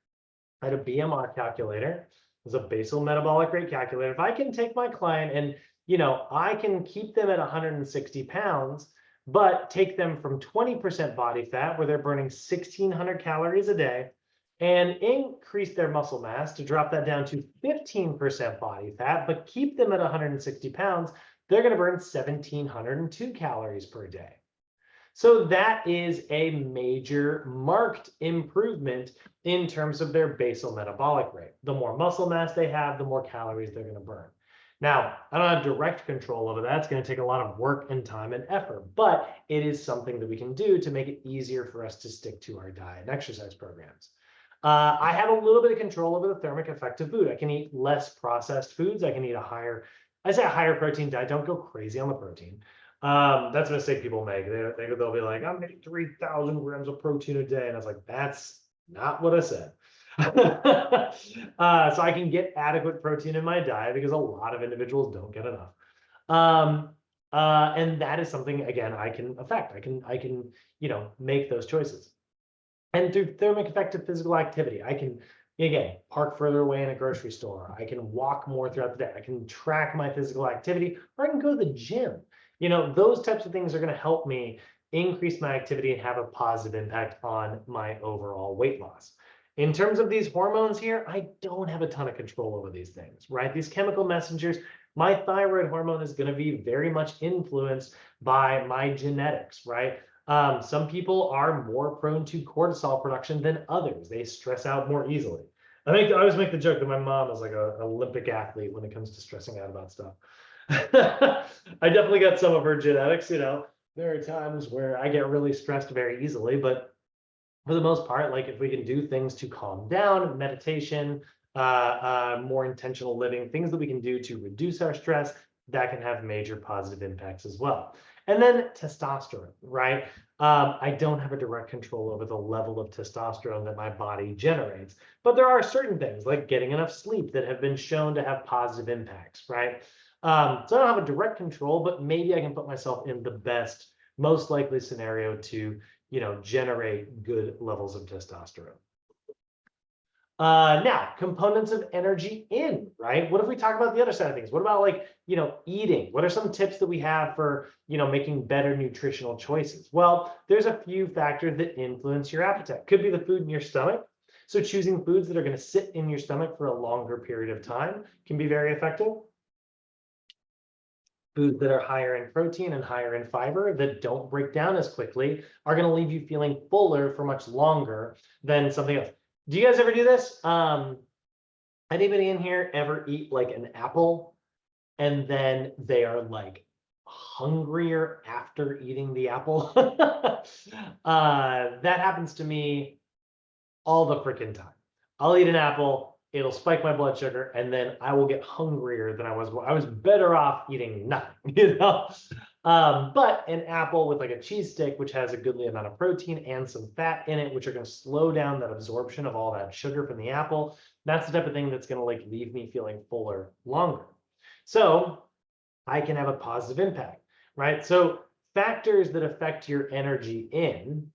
I had a BMR calculator. It's a basal metabolic rate calculator. If I can take my client and, you know, I can keep them at 160 pounds, but take them from 20% body fat, where they're burning 1,600 calories a day, and increase their muscle mass to drop that down to 15% body fat, but keep them at 160 pounds, they're going to burn 1,702 calories per day. So that is a major marked improvement in terms of their basal metabolic rate. The more muscle mass they have, the more calories they're going to burn. Now, I don't have direct control over that. It's going to take a lot of work and time and effort, but it is something that we can do to make it easier for us to stick to our diet and exercise programs. I have a little bit of control over the thermic effect of food. I can eat less processed foods. I can eat a higher protein diet. Don't go crazy on the protein. That's a mistake people make. They'll be like, I'm getting 3,000 grams of protein a day. And I was like, that's not what I said. So I can get adequate protein in my diet because a lot of individuals don't get enough. And that is something, again, I can affect. I can, you know, make those choices. And through thermic effect of physical activity, I can, again, park further away in a grocery store. I can walk more throughout the day. I can track my physical activity, or I can go to the gym. You know, those types of things are going to help me increase my activity and have a positive impact on my overall weight loss. In terms of these hormones here, I don't have a ton of control over these things, right? These chemical messengers, my thyroid hormone is going to be very much influenced by my genetics, right? Some people are more prone to cortisol production than others. They stress out more easily. I always make the joke that my mom is like an Olympic athlete when it comes to stressing out about stuff. I definitely got some of her genetics, you know. There are times where I get really stressed very easily, but for the most part, like if we can do things to calm down, meditation, more intentional living, things that we can do to reduce our stress, that can have major positive impacts as well. And then testosterone, right? I don't have a direct control over the level of testosterone that my body generates, but there are certain things like getting enough sleep that have been shown to have positive impacts, right? So I don't have a direct control, but maybe I can put myself in the best, most likely scenario to, you know, generate good levels of testosterone. Now, components of energy in, right? What if we talk about the other side of things? What about like, eating? What are some tips that we have for, making better nutritional choices? Well, there's a few factors that influence your appetite. Could be the food in your stomach. So choosing foods that are going to sit in your stomach for a longer period of time can be very effective. Foods that are higher in protein and higher in fiber that don't break down as quickly are going to leave you feeling fuller for much longer than something else. Do you guys ever do this? Anybody in here ever eat like an apple and then they are like hungrier after eating the apple? That happens to me all the freaking time. I'll eat an apple, it'll spike my blood sugar, and then I will get hungrier than I was. I was better off eating nothing, But an apple with like a cheese stick, which has a goodly amount of protein and some fat in it, which are going to slow down that absorption of all that sugar from the apple. That's the type of thing that's going to like leave me feeling fuller longer. So I can have a positive impact, right? So factors that affect your energy in.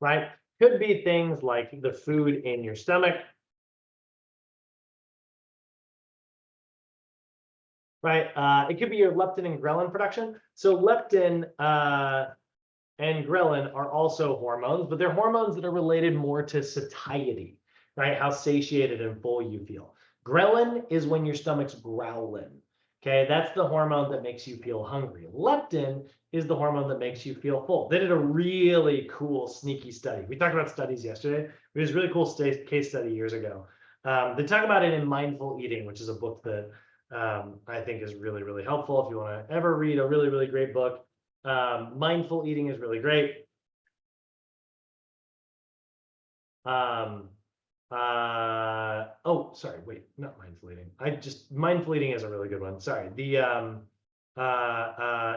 Right? Could be things like the food in your stomach, right? It could be your leptin and ghrelin production. So leptin and ghrelin are also hormones, but they're hormones that are related more to satiety, right? How satiated and full you feel. Ghrelin is when your stomach's growling. Okay, that's the hormone that makes you feel hungry. Leptin is the hormone that makes you feel full. They did a really cool, sneaky study. We talked about studies yesterday. It was a really cool case study years ago. They talk about it in Mindful Eating, which is a book that I think is really, really helpful. If you want to ever read a really, really great book, Mindful Eating is really great. Oh, sorry, wait, not mindful eating. Mindful eating is a really good one. Sorry. The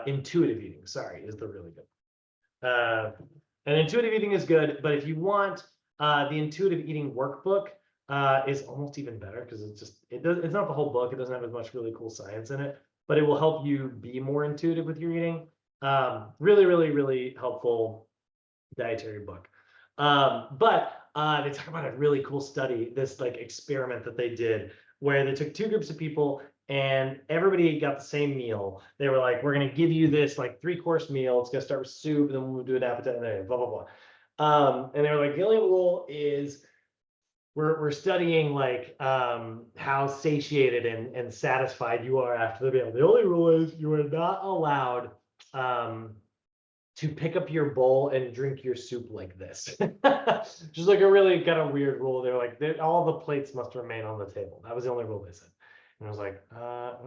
intuitive eating, sorry, is the really good. And intuitive eating is good, but if you want the intuitive eating workbook is almost even better because it's not the whole book. It doesn't have as much really cool science in it, but it will help you be more intuitive with your eating. Really, really, really helpful dietary book. But they talk about a really cool study, this like experiment that they did where they took two groups of people and everybody got the same meal. They were like, we're going to give you this like 3-course meal. It's going to start with soup, and then we'll do an appetite, and then blah, blah, blah. And they were like, the only rule is we're studying like how satiated and satisfied you are after the meal. The only rule is you are not allowed to pick up your bowl and drink your soup like this. Just like a really kind of weird rule. They're like, all the plates must remain on the table. That was the only rule they said. And I was like,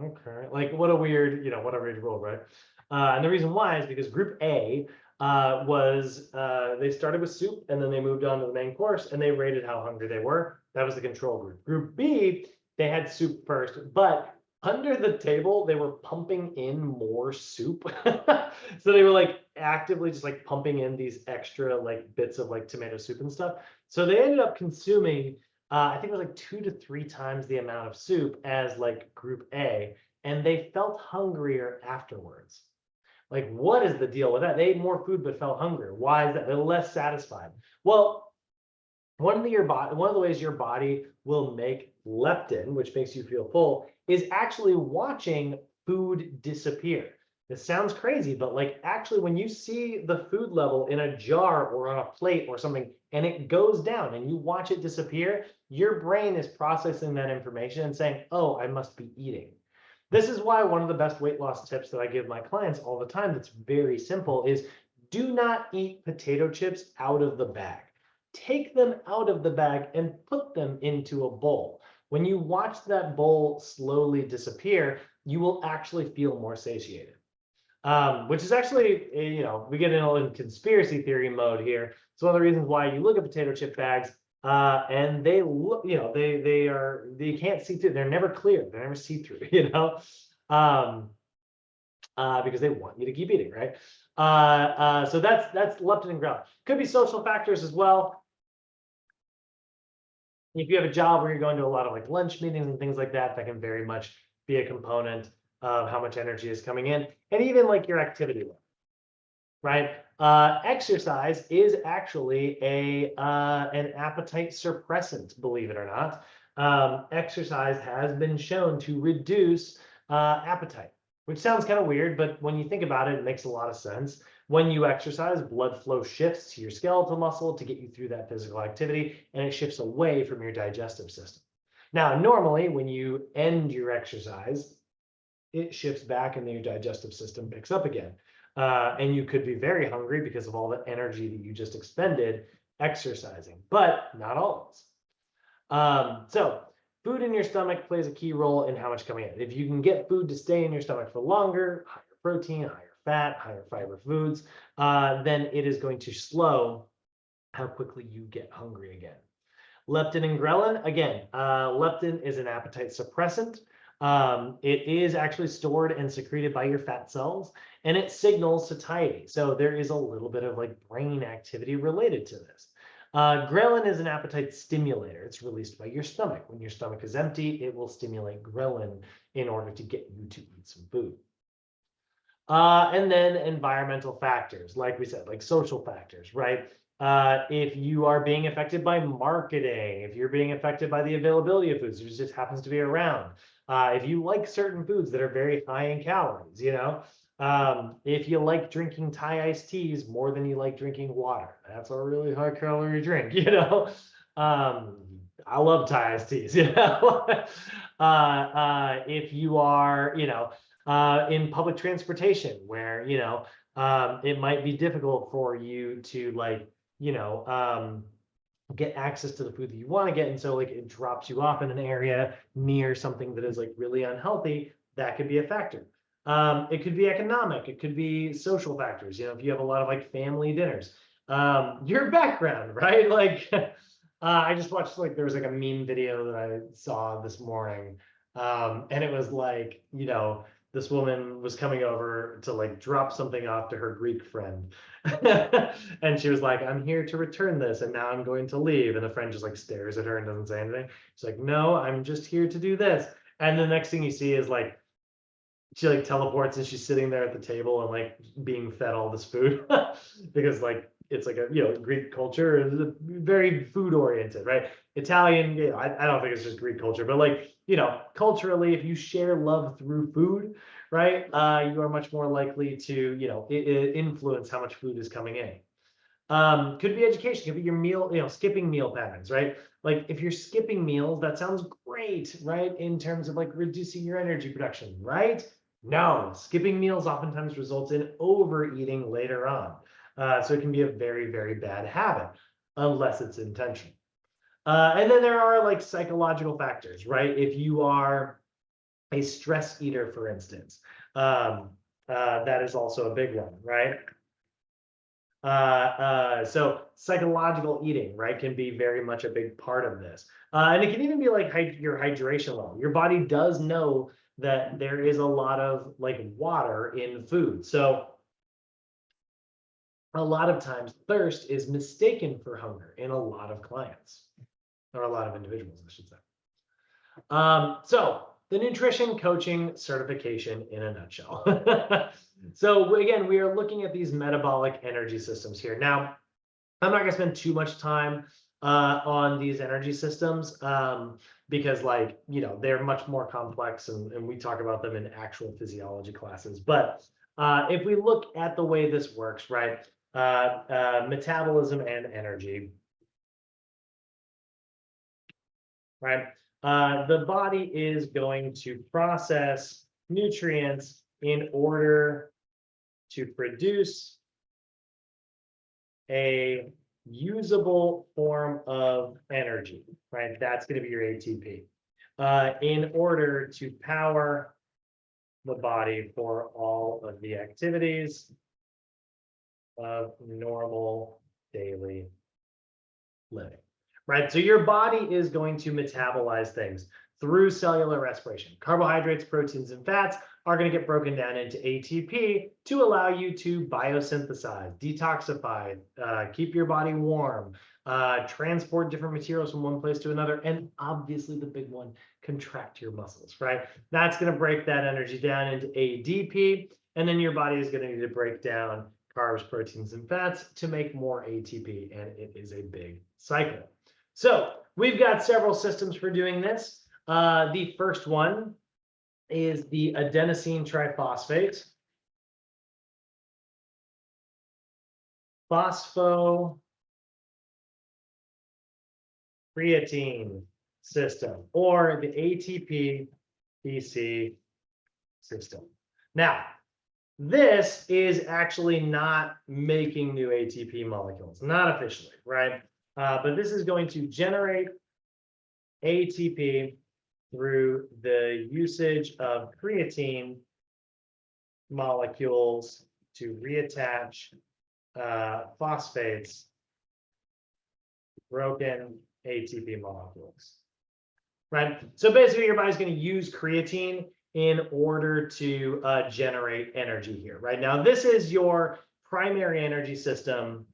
okay. Like, what a weird rule, right? And the reason why is because group A they started with soup and then they moved on to the main course and they rated how hungry they were. That was the control group. Group B, they had soup first, but under the table, they were pumping in more soup. So they were like actively just like pumping in these extra like bits of like tomato soup and stuff. So they ended up consuming, I think it was like 2 to 3 times the amount of soup as like group A, and they felt hungrier afterwards. Like, what is the deal with that? They ate more food but felt hungrier. Why is that? They're less satisfied. Well, one of the ways your body will make leptin, which makes you feel full, is actually watching food disappear. This sounds crazy, but like actually when you see the food level in a jar or on a plate or something and it goes down and you watch it disappear, your brain is processing that information and saying, oh, I must be eating. This is why one of the best weight loss tips that I give my clients all the time that's very simple is do not eat potato chips out of the bag. Take them out of the bag and put them into a bowl. When you watch that bowl slowly disappear, you will actually feel more satiated. Which is actually, we get in conspiracy theory mode here. It's one of the reasons why you look at potato chip bags and they look, they can't see through. They're never clear. They're never see through, because they want you to keep eating, right? So that's leptin and ghrelin. Could be social factors as well. If you have a job where you're going to a lot of like lunch meetings and things like that, that can very much be a component of how much energy is coming in, and even like your activity level, right? Exercise is actually an appetite suppressant, believe it or not. Exercise has been shown to reduce appetite, which sounds kind of weird, but when you think about it, it makes a lot of sense. When you exercise, blood flow shifts to your skeletal muscle to get you through that physical activity, and it shifts away from your digestive system. Now, normally, when you end your exercise, it shifts back and then your digestive system picks up again. And you could be very hungry because of all the energy that you just expended exercising, but not always. So food in your stomach plays a key role in how much coming in. If you can get food to stay in your stomach for longer, higher protein, higher fat, higher fiber foods, then it is going to slow how quickly you get hungry again. Leptin and ghrelin, again, leptin is an appetite suppressant. It is actually stored and secreted by your fat cells, and it signals satiety. So there is a little bit of like brain activity related to this. Ghrelin is an appetite stimulator. It's released by your stomach. When your stomach is empty, it will stimulate ghrelin in order to get you to eat some food. And then environmental factors, like we said, like social factors, right? If you are being affected by marketing, if you're being affected by the availability of foods, it just happens to be around. If you like certain foods that are very high in calories, you know, if you like drinking Thai iced teas more than you like drinking water, that's a really high calorie drink, you know. I love Thai iced teas, you know. If you are, you know, in public transportation where, you know, it might be difficult for you to like, you know, get access to the food that you want to get. And so like it drops you off in an area near something that is like really unhealthy, that could be a factor. It could be economic, it could be social factors. You know, if you have a lot of like family dinners, your background, right? Like I just watched like there was like a meme video that I saw this morning. And it was like, you know, this woman was coming over to like drop something off to her Greek friend. And she was like, I'm here to return this and now I'm going to leave. And the friend just like stares at her and doesn't say anything. She's like, no, I'm just here to do this. And the next thing you see is like, she like teleports and she's sitting there at the table and like being fed all this food because like it's like a, you know, Greek culture is very food oriented, right? Italian, you know, I don't think it's just Greek culture, but like, you know, culturally, if you share love through food, right, you are much more likely to, you know, influence how much food is coming in. Could be education, could be your meal, you know, skipping meal patterns, right? Like if you're skipping meals, that sounds great, right? In terms of like reducing your energy production, right? No, skipping meals oftentimes results in overeating later on. So it can be a very, very bad habit unless it's intentional. And then there are like psychological factors, right? If you are a stress eater, for instance, that is also a big one, right? So psychological eating, right, can be very much a big part of this. And it can even be like your hydration level. Your body does know that there is a lot of like water in food. So a lot of times thirst is mistaken for hunger in a lot of clients, or a lot of individuals, I should say. So the nutrition coaching certification in a nutshell. So again, we are looking at these metabolic energy systems here. Now, I'm not going to spend too much time on these energy systems because, like, you know, they're much more complex and we talk about them in actual physiology classes. But if we look at the way this works, right, metabolism and energy, right, the body is going to process nutrients in order to produce a usable form of energy, right? That's going to be your ATP, in order to power the body for all of the activities of normal daily living, right? So your body is going to metabolize things through cellular respiration. Carbohydrates, proteins, and fats are going to get broken down into ATP to allow you to biosynthesize, detoxify, keep your body warm, transport different materials from one place to another, and obviously the big one, contract your muscles, right? That's going to break that energy down into ADP, and then your body is going to need to break down carbs, proteins, and fats to make more ATP, and it is a big cycle. So we've got several systems for doing this. The first one is the adenosine triphosphate. Phosphocreatine system, or the ATP-BC system. Now, this is actually not making new ATP molecules, not officially, right? But this is going to generate ATP through the usage of creatine molecules to reattach phosphates, broken ATP molecules, right? So basically your body's going to use creatine in order to generate energy here, right? Now, this is your primary energy system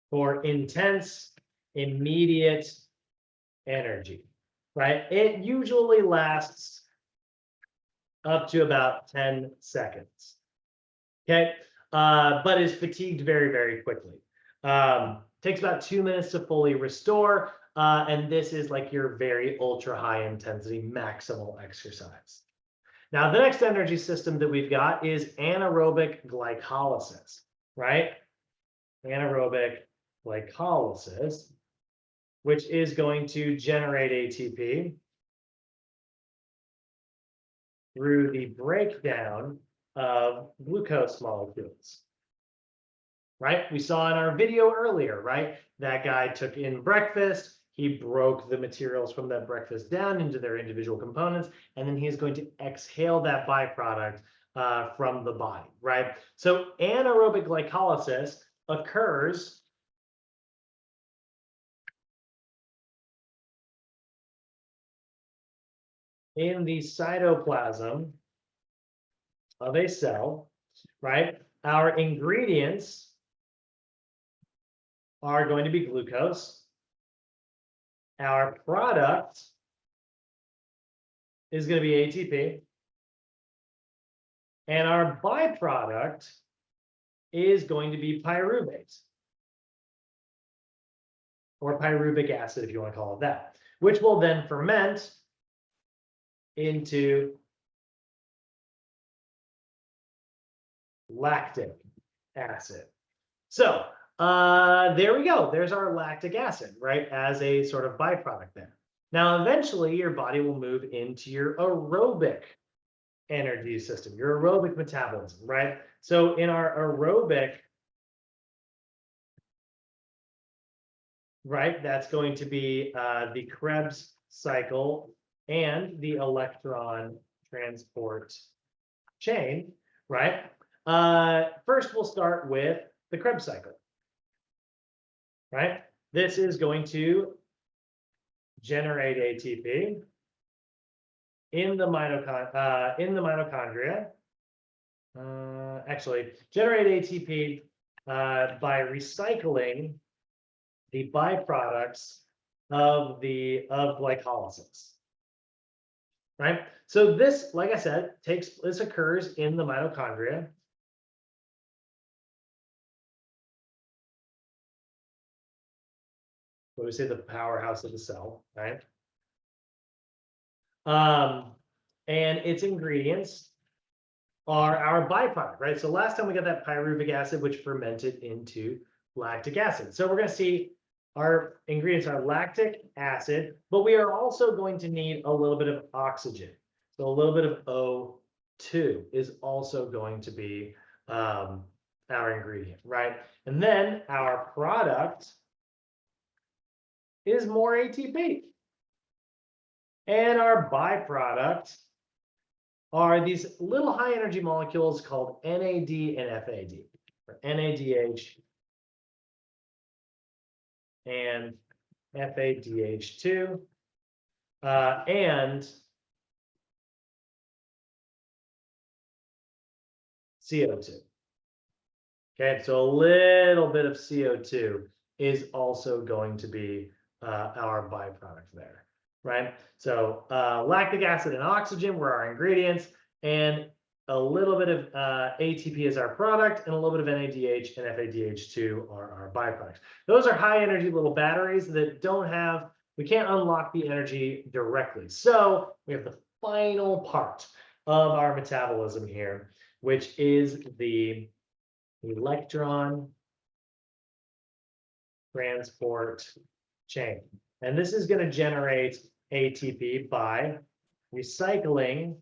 for intense, immediate energy, right? It usually lasts up to about 10 seconds, okay? But is fatigued very, very quickly. Takes about 2 minutes to fully restore, and this is like your very ultra high intensity maximal exercise. Now, the next energy system that we've got is anaerobic glycolysis, right? Anaerobic glycolysis, which is going to generate ATP through the breakdown of glucose molecules, right? We saw in our video earlier, right? That guy took in breakfast, he broke the materials from that breakfast down into their individual components, and then he's going to exhale that byproduct from the body, right? So anaerobic glycolysis occurs in the cytoplasm of a cell, right? Our ingredients are going to be glucose. Our product is going to be ATP. And our byproduct is going to be pyruvate, or pyruvic acid, if you want to call it that, which will then ferment into lactic acid. So there we go. There's our lactic acid, right, as a sort of byproduct there. Now, eventually, your body will move into your aerobic energy system, your aerobic metabolism, right? So in our aerobic, right, that's going to be the Krebs cycle and the electron transport chain, right? First, we'll start with the Krebs cycle, right? This is going to generate ATP in the mitochondria. Actually, generate ATP by recycling the byproducts of glycolysis, right? So this, like I said, this occurs in the mitochondria. What do we say, the powerhouse of the cell, right? And its ingredients are our byproduct, right? So last time we got that pyruvic acid, which fermented into lactic acid. So we're going to see our ingredients are lactic acid, but we are also going to need a little bit of oxygen. So a little bit of O2 is also going to be our ingredient, right? And then our product is more ATP. And our byproduct are these little high energy molecules called NAD and FAD, or NADH and FADH2. and CO2. Okay, so a little bit of CO2 is also going to be our byproduct there, right? So lactic acid and oxygen were our ingredients, and a little bit of ATP is our product, and a little bit of NADH and FADH2 are our byproducts. Those are high energy little batteries that don't have, we can't unlock the energy directly. So we have the final part of our metabolism here, which is the electron transport chain. And this is going to generate ATP by recycling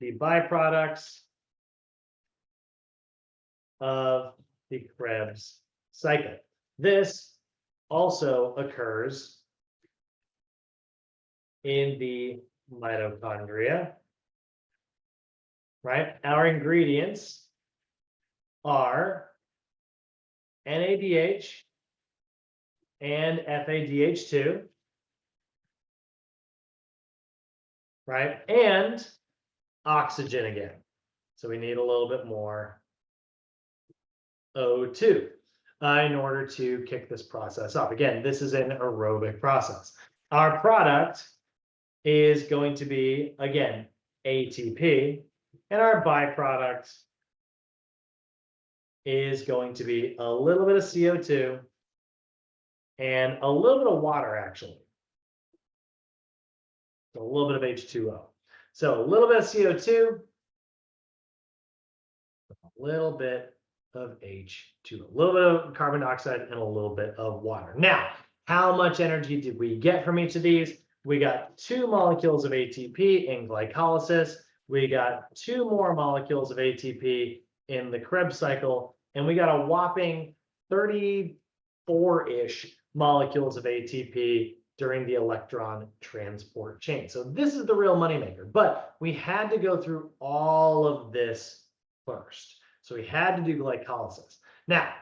the byproducts of the Krebs cycle. This also occurs in the mitochondria, right? Our ingredients are NADH and FADH2, right? And oxygen again. So we need a little bit more O2 in order to kick this process off. Again, this is an aerobic process. Our product is going to be, again, ATP, and our byproduct is going to be a little bit of CO2 and a little bit of water, actually. So a little bit of H2O. So a little bit of CO2, a little bit of H2O, a little bit of carbon dioxide, and a little bit of water. Now, how much energy did we get from each of these? We got 2 molecules of ATP in glycolysis. We got 2 more molecules of ATP in the Krebs cycle, and we got a whopping 34-ish molecules of ATP during the electron transport chain. So this is the real moneymaker, but we had to go through all of this first. So we had to do glycolysis. Now,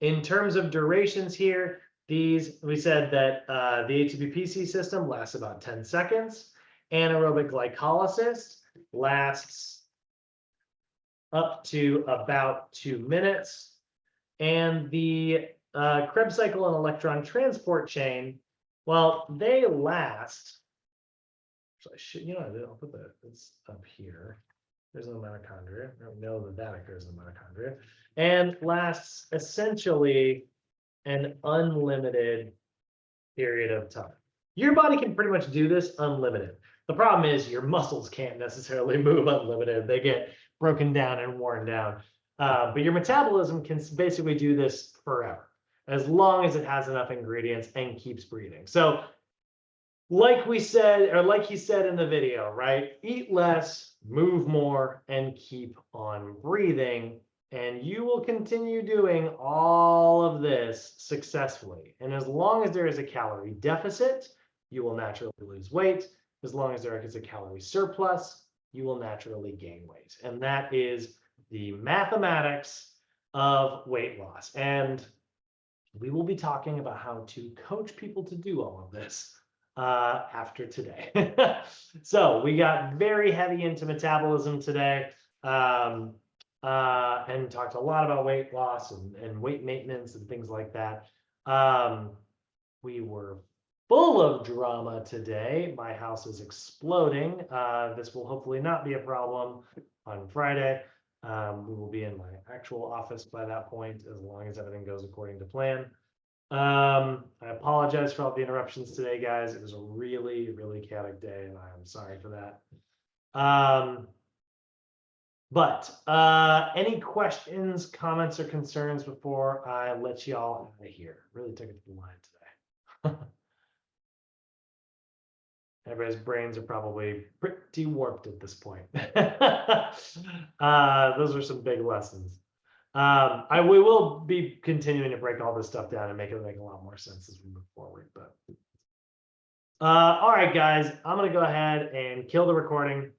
in terms of durations here, these, we said that the ATP-PC system lasts about 10 seconds. Anaerobic glycolysis lasts up to about 2 minutes. And the Krebs cycle and electron transport chain, well, they last, so I should, I'll put that, it's up here. There's no mitochondria. I know that that occurs in the mitochondria. And lasts essentially an unlimited period of time. Your body can pretty much do this unlimited. The problem is your muscles can't necessarily move unlimited. They get broken down and worn down. But your metabolism can basically do this forever, as long as it has enough ingredients and keeps breathing. So like we said, or like he said in the video, right? Eat less, move more, and keep on breathing. And you will continue doing all of this successfully. And as long as there is a calorie deficit, you will naturally lose weight. As long as there is a calorie surplus, you will naturally gain weight. And that is the mathematics of weight loss. And we will be talking about how to coach people to do all of this after today. So we got very heavy into metabolism today. And talked a lot about weight loss and weight maintenance and things like that. We were full of drama today. My house is exploding. This will hopefully not be a problem on Friday. We will be in my actual office by that point, as long as everything goes according to plan. I apologize for all the interruptions today, guys. It was a really, really chaotic day, and I am sorry for that. But any questions, comments, or concerns before I let you all out of here? Really took it to the line today. Everybody's brains are probably pretty warped at this point. Those are some big lessons. We will be continuing to break all this stuff down and make it make a lot more sense as we move forward. But all right, guys, I'm gonna go ahead and kill the recording.